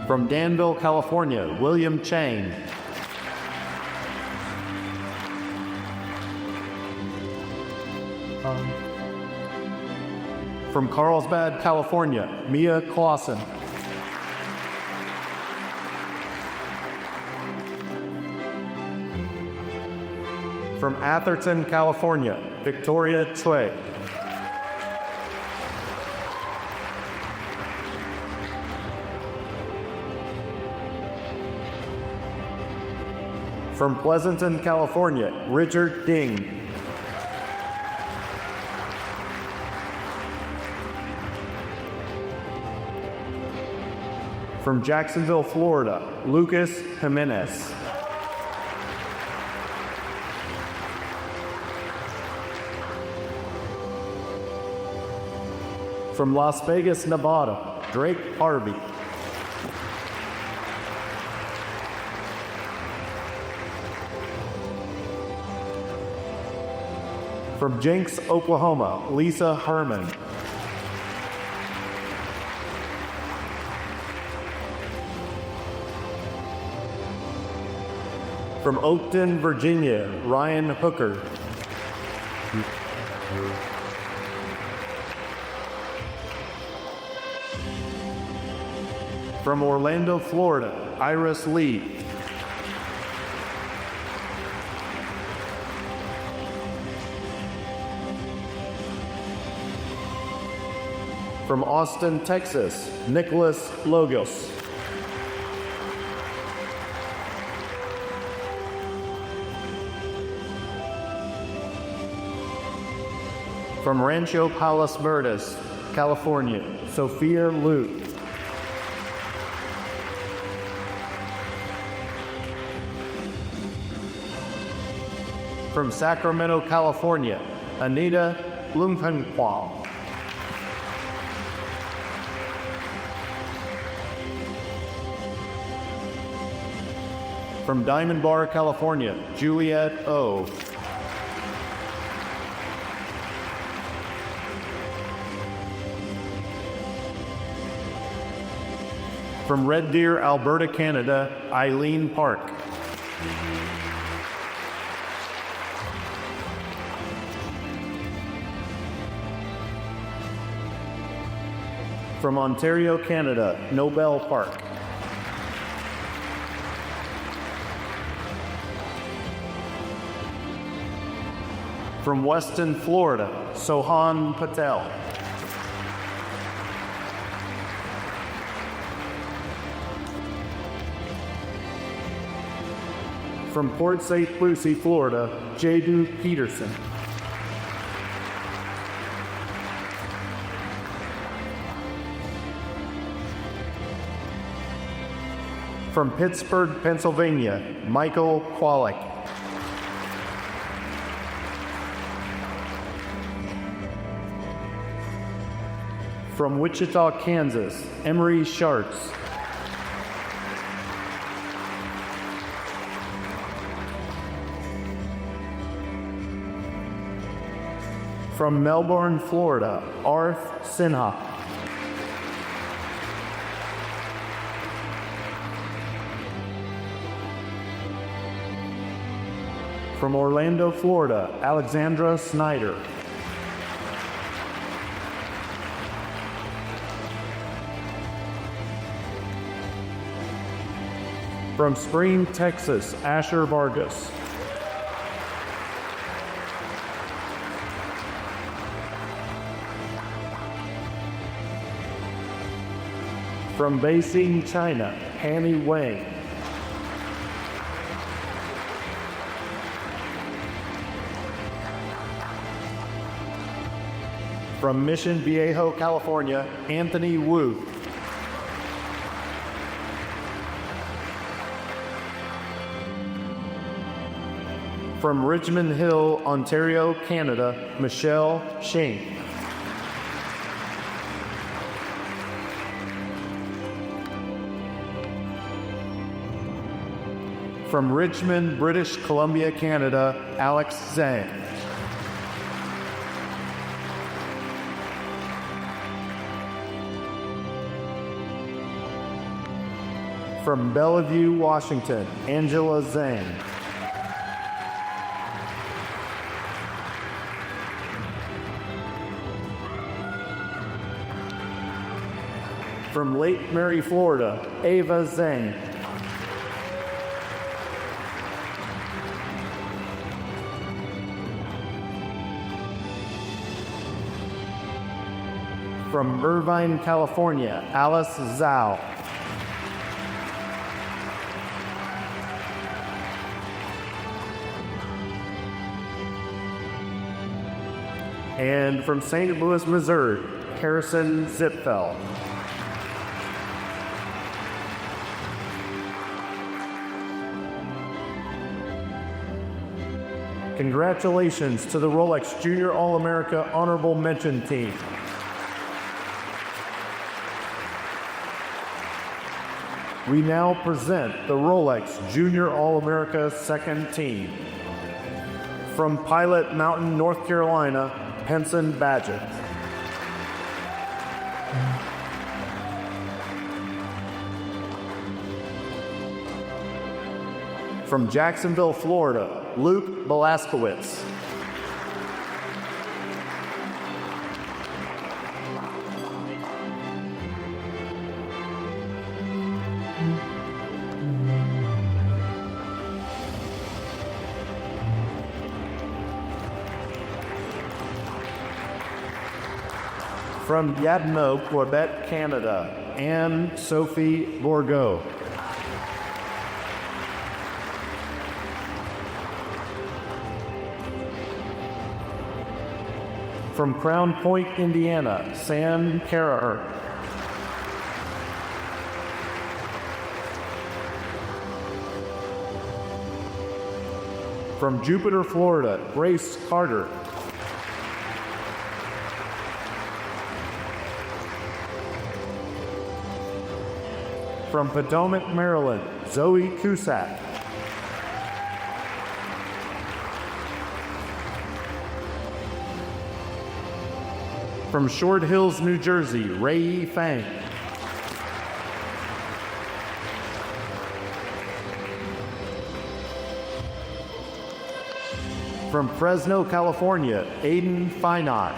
From Danville, California, William Chang. From Carlsbad, California, Mia Clausen. From Atherton, California, Victoria Chue. From Pleasanton, California, Richard Ding. From Jacksonville, Florida, Lucas Jimenez. From Las Vegas, Nevada, Drake Harvey. From Jenks, Oklahoma, Lisa Herman. From Oakton, Virginia, Ryan Hooker. From Orlando, Florida, Iris Lee. From Austin, Texas, Nicholas Logos. From Rancho Palos Verdes, California, Sophia Liu. From Sacramento, California, Anita Lumpenqual. From Diamond Bar, California, Juliet O. From Red Deer, Alberta, Canada, Eileen Park. From Ontario, Canada, Nobel Park. From Weston, Florida, Sohan Patel. From Port St. Lucie, Florida, Jadu Peterson. From Pittsburgh, Pennsylvania, Michael Kwalik. From Wichita, Kansas, Emery Sharts. From Melbourne, Florida, Arth Sinha. From Orlando, Florida, Alexandra Snyder. From Spring, Texas, Asher Vargas. From Beijing, China, Hanny Wang. From Mission Viejo, California, Anthony Wu. From Richmond Hill, Ontario, Canada, Michelle Shane. From Richmond, British Columbia, Canada, Alex Zhang. From Bellevue, Washington, Angela Zhang. From Lake Mary, Florida, Ava Zhang. From Irvine, California, Alice Zhao. And from St. Louis, Missouri, Harrison Zipfel. Congratulations to the Rolex Junior All-America Honorable Mention Team. We now present the Rolex Junior All-America Second Team. From Pilot Mountain, North Carolina, Penson Badgett. From Jacksonville, Florida, Luke Belaskowitz. From Yadno, Quebec, Canada, Anne-Sophie Bourgault. From Crown Point, Indiana, Sam Karaher. From Jupiter, Florida, Grace Carter. From Potomac, Maryland, Zoe Cusack. From Short Hills, New Jersey, Ray Fang. From Fresno, California, Aiden Feinot.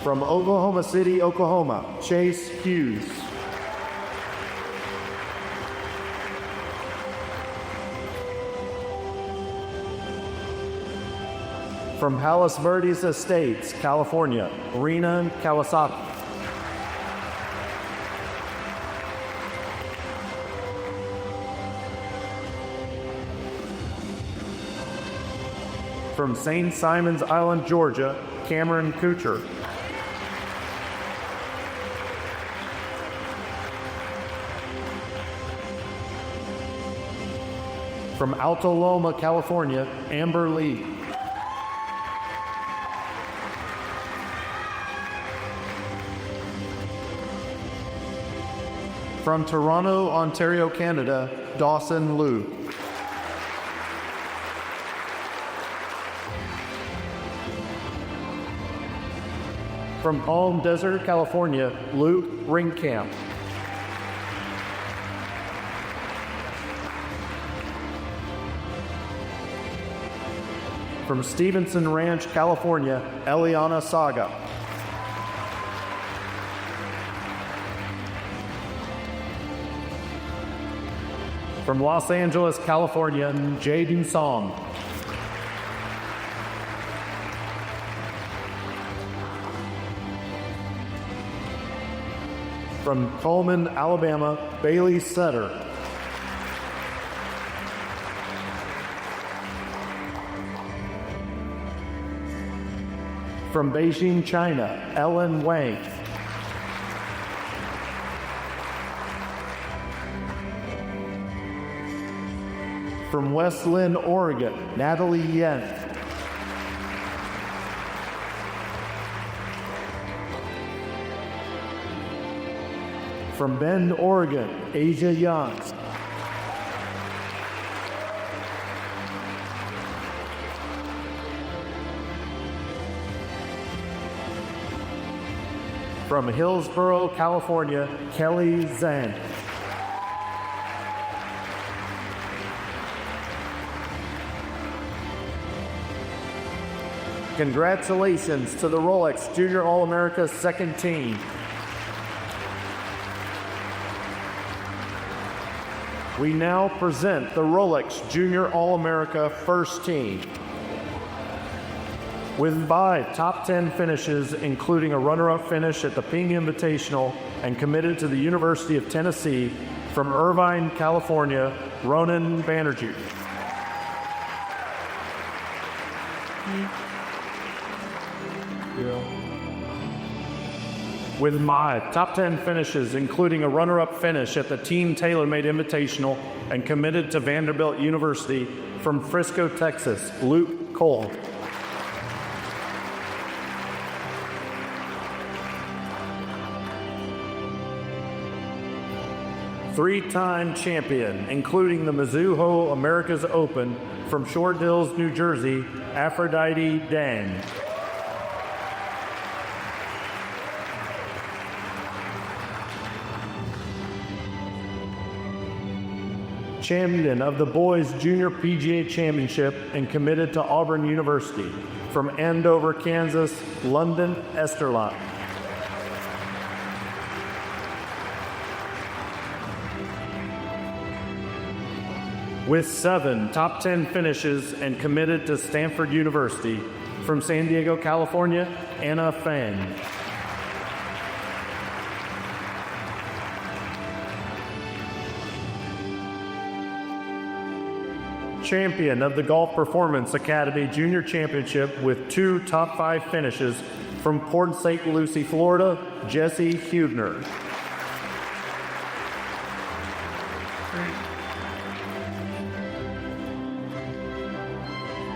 From Oklahoma City, Oklahoma, Chase Hughes. From Palos Verdes Estates, California, Rena Kawasaki. From St. Simons Island, Georgia, Cameron Kuchar. From Alto Loma, California, Amber Lee. From Toronto, Ontario, Canada, Dawson Liu. From Palm Desert, California, Luke Ringkamp. From Stevenson Ranch, California, Eliana Saga. From Los Angeles, California, Jaden Song. From Coleman, Alabama, Bailey Setter. From Beijing, China, Ellen Wang. From West Lynn, Oregon, Natalie Yen. From Bend, Oregon, Asia Youngs. From Hillsborough, California, Kelly Zhang. Congratulations to the Rolex Junior All-America second team. We now present the Rolex Junior All-America first team. With 5 top 10 finishes, including a runner-up finish at the Ping Invitational, and committed to the University of Tennessee, from Irvine, California, Ronan Banerjee. With 5 top 10 finishes, including a runner-up finish at the Team TaylorMade Invitational, and committed to Vanderbilt University, from Frisco, Texas, Luke Cole. Three-time champion, including the Mizuho Americas Open, from Short Hills, New Jersey, Aphrodite Dang. Champion of the Boys Junior PGA Championship and committed to Auburn University, from Andover, Kansas, London Esterlot. With 7 top 10 finishes and committed to Stanford University, from San Diego, California, Anna Fang. Champion of the Golf Performance Academy Junior Championship with 2 top 5 finishes, from Port St. Lucie, Florida, Jesse Hubner.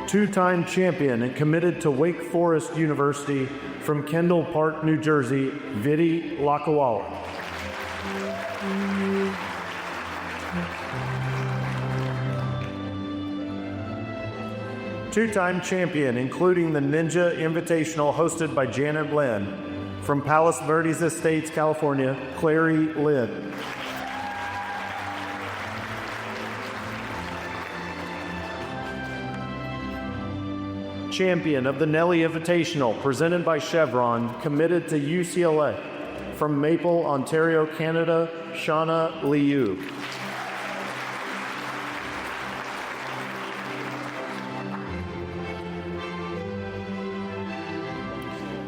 Two-time champion and committed to Wake Forest University, from Kendall Park, New Jersey, Vidi Lakawala. Two-time champion, including the Ninja Invitational hosted by Janet Lynn, from Palos Verdes Estates, California, Clary Lynn. Champion of the Nelly Invitational, presented by Chevron, committed to UCLA, from Maple, Ontario, Canada, Shauna Liu.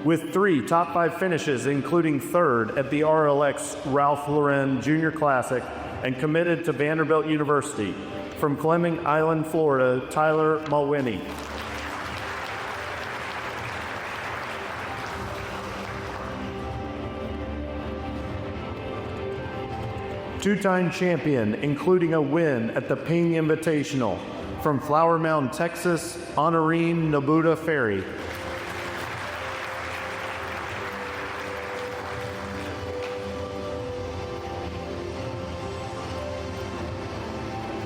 with 3 top 5 finishes, including 3rd at the RLX Ralph Lauren Junior Classic, and committed to Vanderbilt University. From Fleming Island, Florida, Tyler Mulwiney. Two-time champion, including a win at the Ping Invitational. From Flower Mound, Texas, Honorine Nobuta Ferry.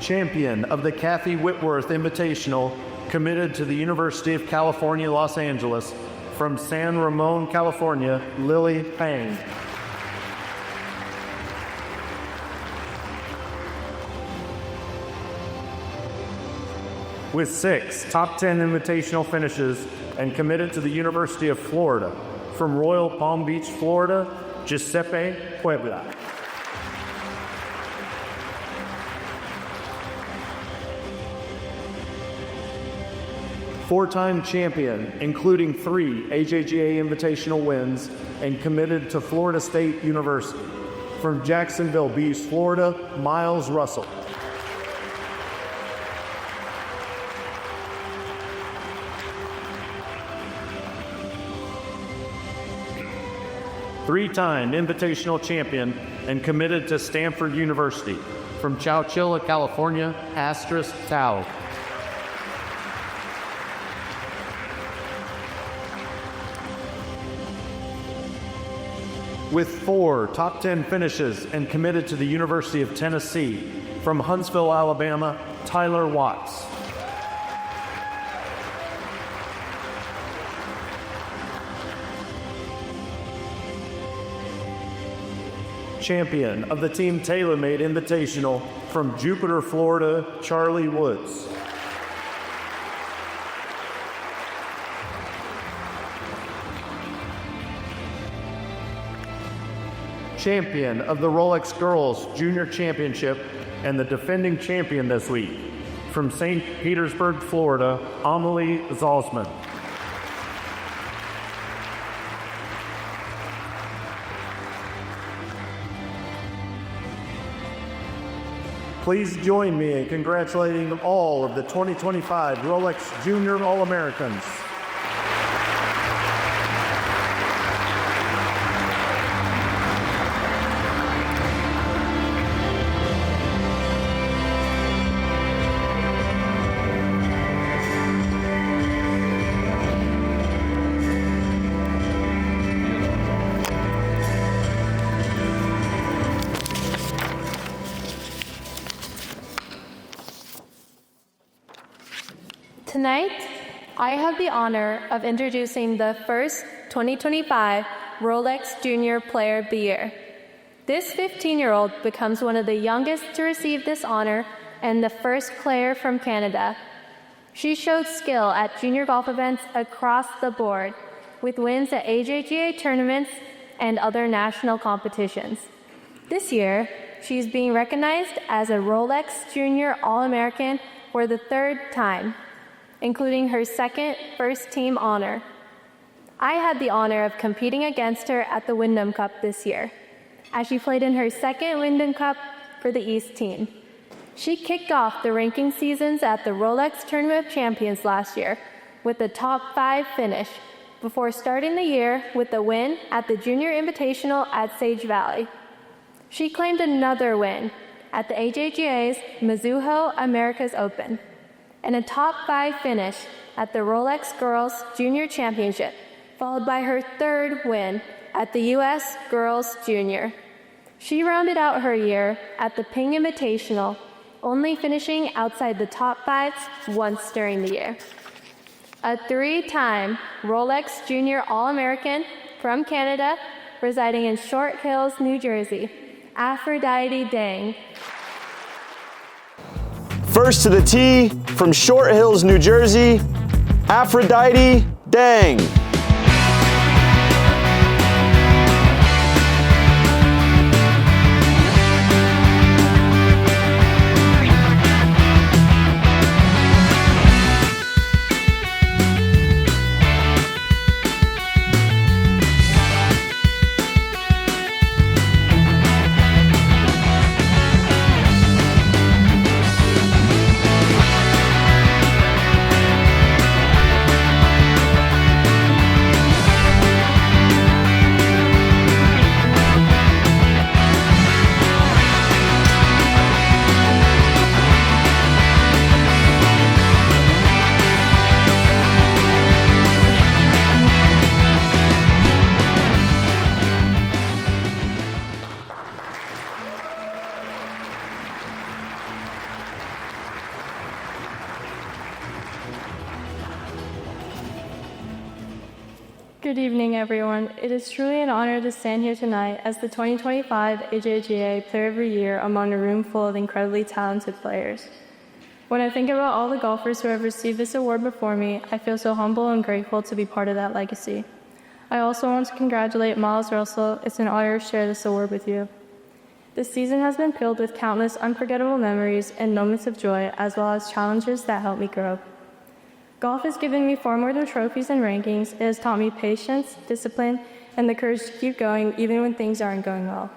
Champion of the Kathy Whitworth Invitational, committed to the University of California, Los Angeles. From San Ramon, California, Lily Pang. With 6 top 10 invitational finishes and committed to the University of Florida. From Royal Palm Beach, Florida, Giuseppe Puebla. Four-time champion, including 3 AJGA Invitational wins, and committed to Florida State University. From Jacksonville Beach, Florida, Miles Russell. Three-time Invitational champion and committed to Stanford University. From Chowchilla, California, Astris Tao. With 4 top 10 finishes and committed to the University of Tennessee. From Huntsville, Alabama, Tyler Watts. Champion of the Team TaylorMade Invitational. From Jupiter, Florida, Charlie Woods. Champion of the Rolex Girls Junior Championship and the defending champion this week. From St. Petersburg, Florida, Amelie Zalzman. Please join me in congratulating all of the 2025 Rolex Junior All-Americans. Tonight, I have the honor of introducing the first 2025 Rolex Junior Player of the Year. This 15-year-old becomes one of the youngest to receive this honor and the first player from Canada. She showed skill at junior golf events across the board, with wins at AJGA tournaments and other national competitions. This year, she's being recognized as a Rolex Junior All-American for the 3rd time, including her second first-team honor. I had the honor of competing against her at the Wyndham Cup this year, as she played in her second Wyndham Cup for the East team. She kicked off the ranking seasons at the Rolex Tournament of Champions last year with a top 5 finish, before starting the year with a win at the Junior Invitational at Sage Valley. She claimed another win at the AJGA's Mizuho Americas Open, and a top 5 finish at the Rolex Girls Junior Championship, followed by her 3rd win at the U.S. Girls Junior. She rounded out her year at the Ping Invitational, only finishing outside the top 5 once during the year. A 3-time Rolex Junior All-American from Canada, residing in Short Hills, New Jersey, Aphrodite Dang. First to the tee, from Short Hills, New Jersey, Aphrodite Dang. Good evening, everyone. It is truly an honor to stand here tonight as the 2025 AJGA Player of the Year among a room full of incredibly talented players. When I think about all the golfers who have received this award before me, I feel so humble and grateful to be part of that legacy. I also want to congratulate Miles Russell. It's an honor to share this award with you. This season has been filled with countless unforgettable memories and moments of joy, as well as challenges that helped me grow. Golf has given me far more than trophies and rankings. It has taught me patience, discipline, and the courage to keep going even when things aren't going well.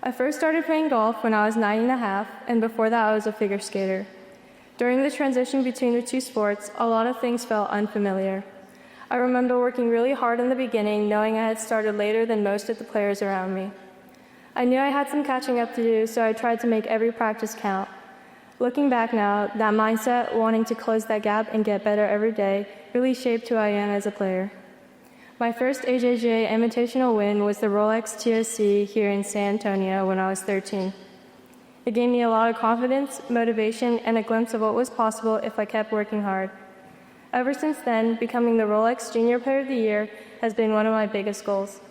I first started playing golf when I was 9.5, and before that I was a figure skater. During the transition between the two sports, a lot of things felt unfamiliar. I remember working really hard in the beginning, knowing I had started later than most of the players around me. I knew I had some catching up to do, so I tried to make every practice count. Looking back now, that mindset, wanting to close that gap and get better every day, really shaped who I am as a player. My first AJGA Invitational win was the Rolex TOC here in San Antonio when I was 13. It gave me a lot of confidence, motivation, and a glimpse of what was possible if I kept working hard. Ever since then, becoming the Rolex Junior Player of the Year has been one of my biggest goals.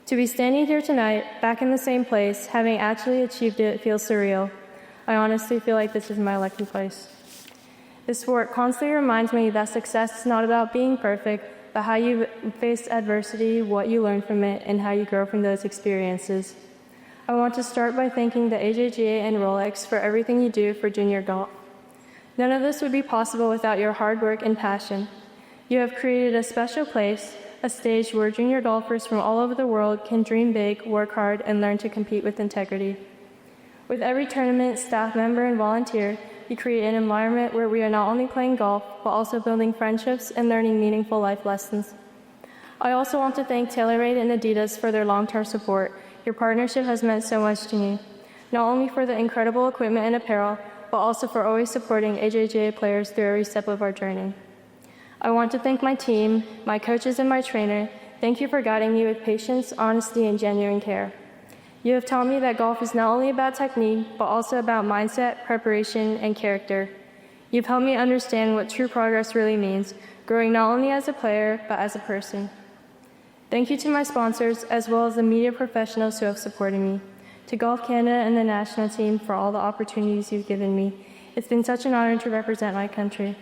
To be standing here tonight, back in the same place, having actually achieved it, feels surreal. I honestly feel like this is my lucky place. This sport constantly reminds me that success is not about being perfect, but how you face adversity, what you learn from it, and how you grow from those experiences. I want to start by thanking the AJGA and Rolex for everything you do for junior golf. None of this would be possible without your hard work and passion. You have created a special place, a stage where junior golfers from all over the world can dream big, work hard, and learn to compete with integrity. With every tournament, staff member, and volunteer, you create an environment where we are not only playing golf, but also building friendships and learning meaningful life lessons. I also want to thank TaylorMade and Adidas for their long-term support. Your partnership has meant so much to me, not only for the incredible equipment and apparel, but also for always supporting AJGA players through every step of our journey. I want to thank my team, my coaches, and my trainer. Thank you for guiding me with patience, honesty, and genuine care. You have taught me that golf is not only about technique, but also about mindset, preparation, and character. You've helped me understand what true progress really means, growing not only as a player, but as a person. Thank you to my sponsors, as well as the media professionals who have supported me. To Golf Canada and the national team for all the opportunities you've given me. It's been such an honor to represent my country.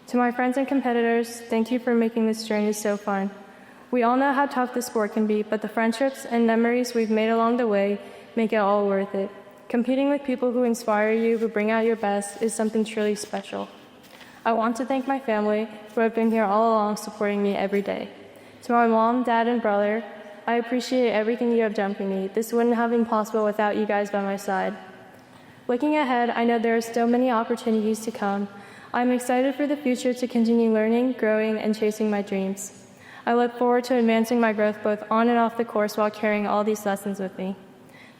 To my friends and competitors, thank you for making this journey so fun. We all know how tough this sport can be, but the friendships and memories we've made along the way make it all worth it. Competing with people who inspire you, who bring out your best, is something truly special. I want to thank my family who have been here all along supporting me every day. To my mom, dad, and brother, I appreciate everything you have done for me. This wouldn't have been possible without you guys by my side. Looking ahead, I know there are still many opportunities to come. I'm excited for the future to continue learning, growing, and chasing my dreams. I look forward to advancing my growth both on and off the course while carrying all these lessons with me.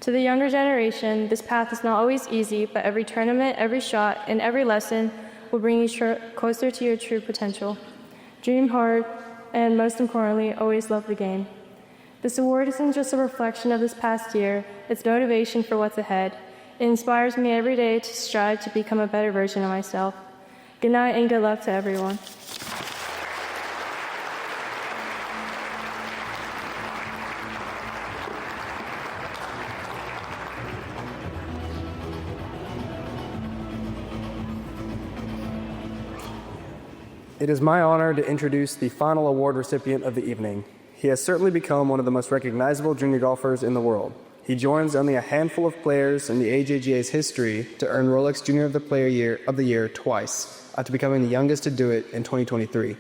To the younger generation, this path is not always easy, but every tournament, every shot, and every lesson will bring you closer to your true potential. Dream hard, and most importantly, always love the game. This award isn't just a reflection of this past year, it's motivation for what's ahead. It inspires me every day to strive to become a better version of myself. Good night and good luck to everyone. It is my honor to introduce the final award recipient of the evening. He has certainly become one of the most recognizable junior golfers in the world. He joins only a handful of players in the AJGA's history to earn Rolex Junior Player of the Year twice, after becoming the youngest to do it in 2023.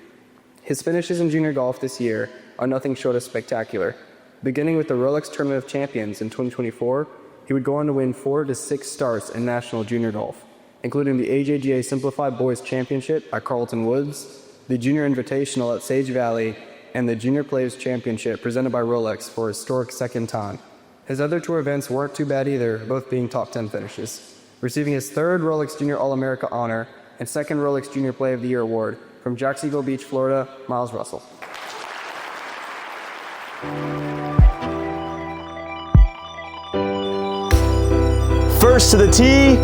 His finishes in junior golf this year are nothing short of spectacular. Beginning with the Rolex Tournament of Champions in 2024, he would go on to win 4 to 6 starts in national junior golf, including the AJGA Simplified Boys Championship at Carlton Woods, the Junior Invitational at Sage Valley, and the Junior Players Championship presented by Rolex for a historic second time. His other tour events weren't too bad either, both being top 10 finishes, receiving his 3rd Rolex Junior All-America honor and 2nd Rolex Junior Player of the Year award from Jacksonville Beach, Florida, Miles Russell. First to the tee,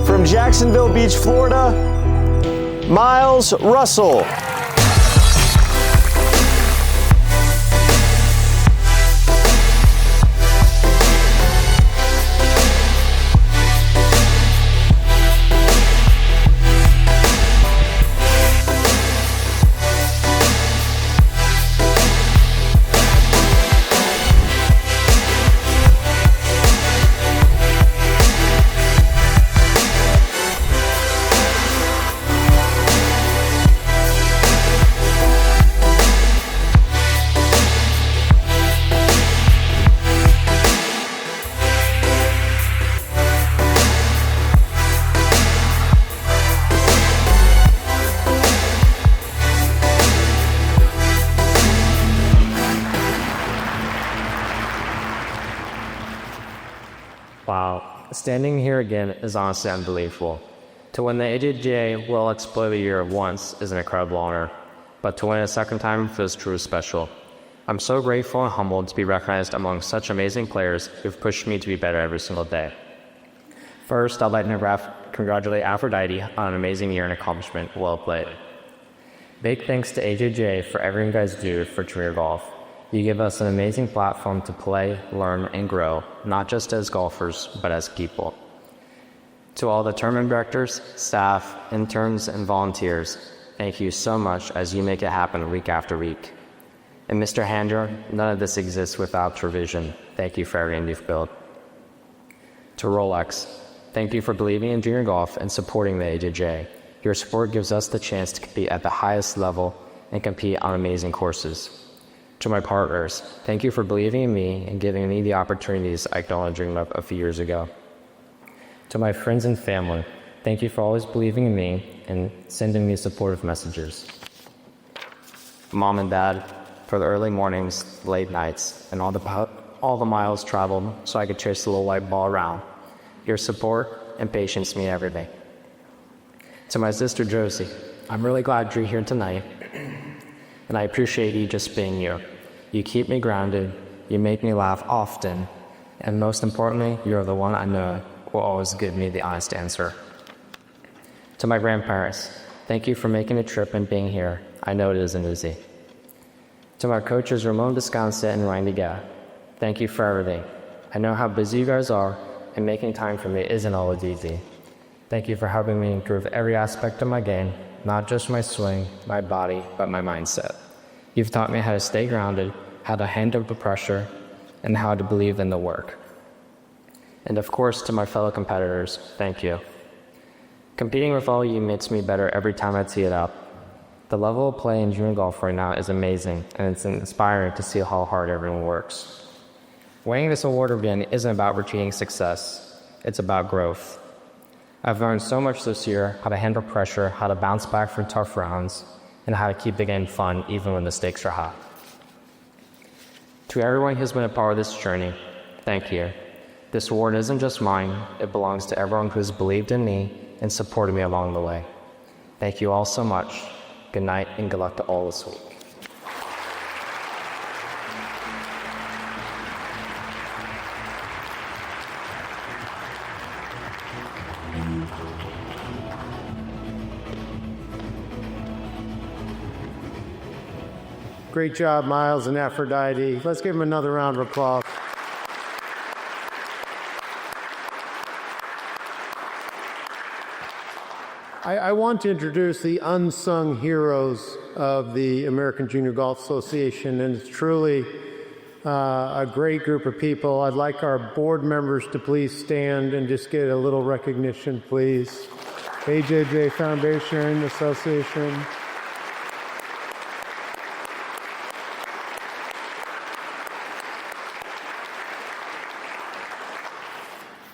from Jacksonville Beach, Florida, Miles Russell. Standing here again is honestly unbelievable. To win the AJGA Rolex Player of the Year once is an incredible honor, but to win a second time feels truly special. I'm so grateful and humbled to be recognized among such amazing players who've pushed me to be better every single day. First, I'd like to congratulate Aphrodite on an amazing year and accomplishment. Well played. Big thanks to AJGA for everything you guys do for junior golf. You give us an amazing platform to play, learn, and grow, not just as golfers, but as people. To all the tournament directors, staff, interns, and volunteers, thank you so much as you make it happen week after week. And Mr. Handler, none of this exists without your vision. Thank you for everything you've built. To Rolex, thank you for believing in junior golf and supporting the AJGA. Your support gives us the chance to compete at the highest level and compete on amazing courses. To my partners, thank you for believing in me and giving me the opportunities I could only dream of a few years ago. To my friends and family, thank you for always believing in me and sending me supportive messages. Mom and Dad, for the early mornings, late nights, and all the miles traveled so I could chase the little white ball around. Your support and patience mean everything. To my sister Josie, I'm really glad you're here tonight, and I appreciate you just being you. You keep me grounded, you make me laugh often, and most importantly, you're the one I know will always give me the honest answer. To my grandparents, thank you for making the trip and being here. I know it isn't easy. To my coaches Ramon Descansa and Ryan DeGa, thank you for everything. I know how busy you guys are, and making time for me isn't always easy. Thank you for helping me improve every aspect of my game, not just my swing, my body, but my mindset. You've taught me how to stay grounded, how to handle the pressure, and how to believe in the work. And of course, to my fellow competitors, thank you. Competing with all of you makes me better every time I tee it up. The level of play in junior golf right now is amazing, and it's inspiring to see how hard everyone works. Winning this award again isn't about repeating success, it's about growth. I've learned so much this year, how to handle pressure, how to bounce back from tough rounds, and how to keep the game fun even when the stakes are high. To everyone who's been a part of this journey, thank you. This award isn't just mine, it belongs to everyone who has believed in me and supported me along the way. Thank you all so much. Good night and good luck to all this week. Great job, Miles and Aphrodite. Let's give them another round of applause. I want to introduce the unsung heroes of the American Junior Golf Association, and it's truly a great group of people. I'd like our board members to please stand and just get a little recognition, please. AJGA Foundation Association.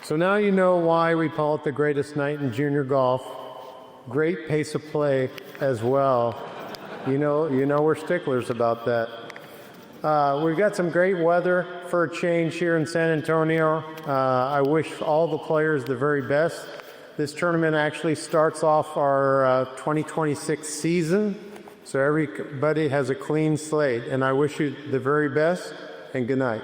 So now you know why we call it the greatest night in junior golf. Great pace of play as well. You know we're sticklers about that. We've got some great weather for a change here in San Antonio. I wish all the players the very best. This tournament actually starts off our 2026 season, so everybody has a clean slate. And I wish you the very best, and good night.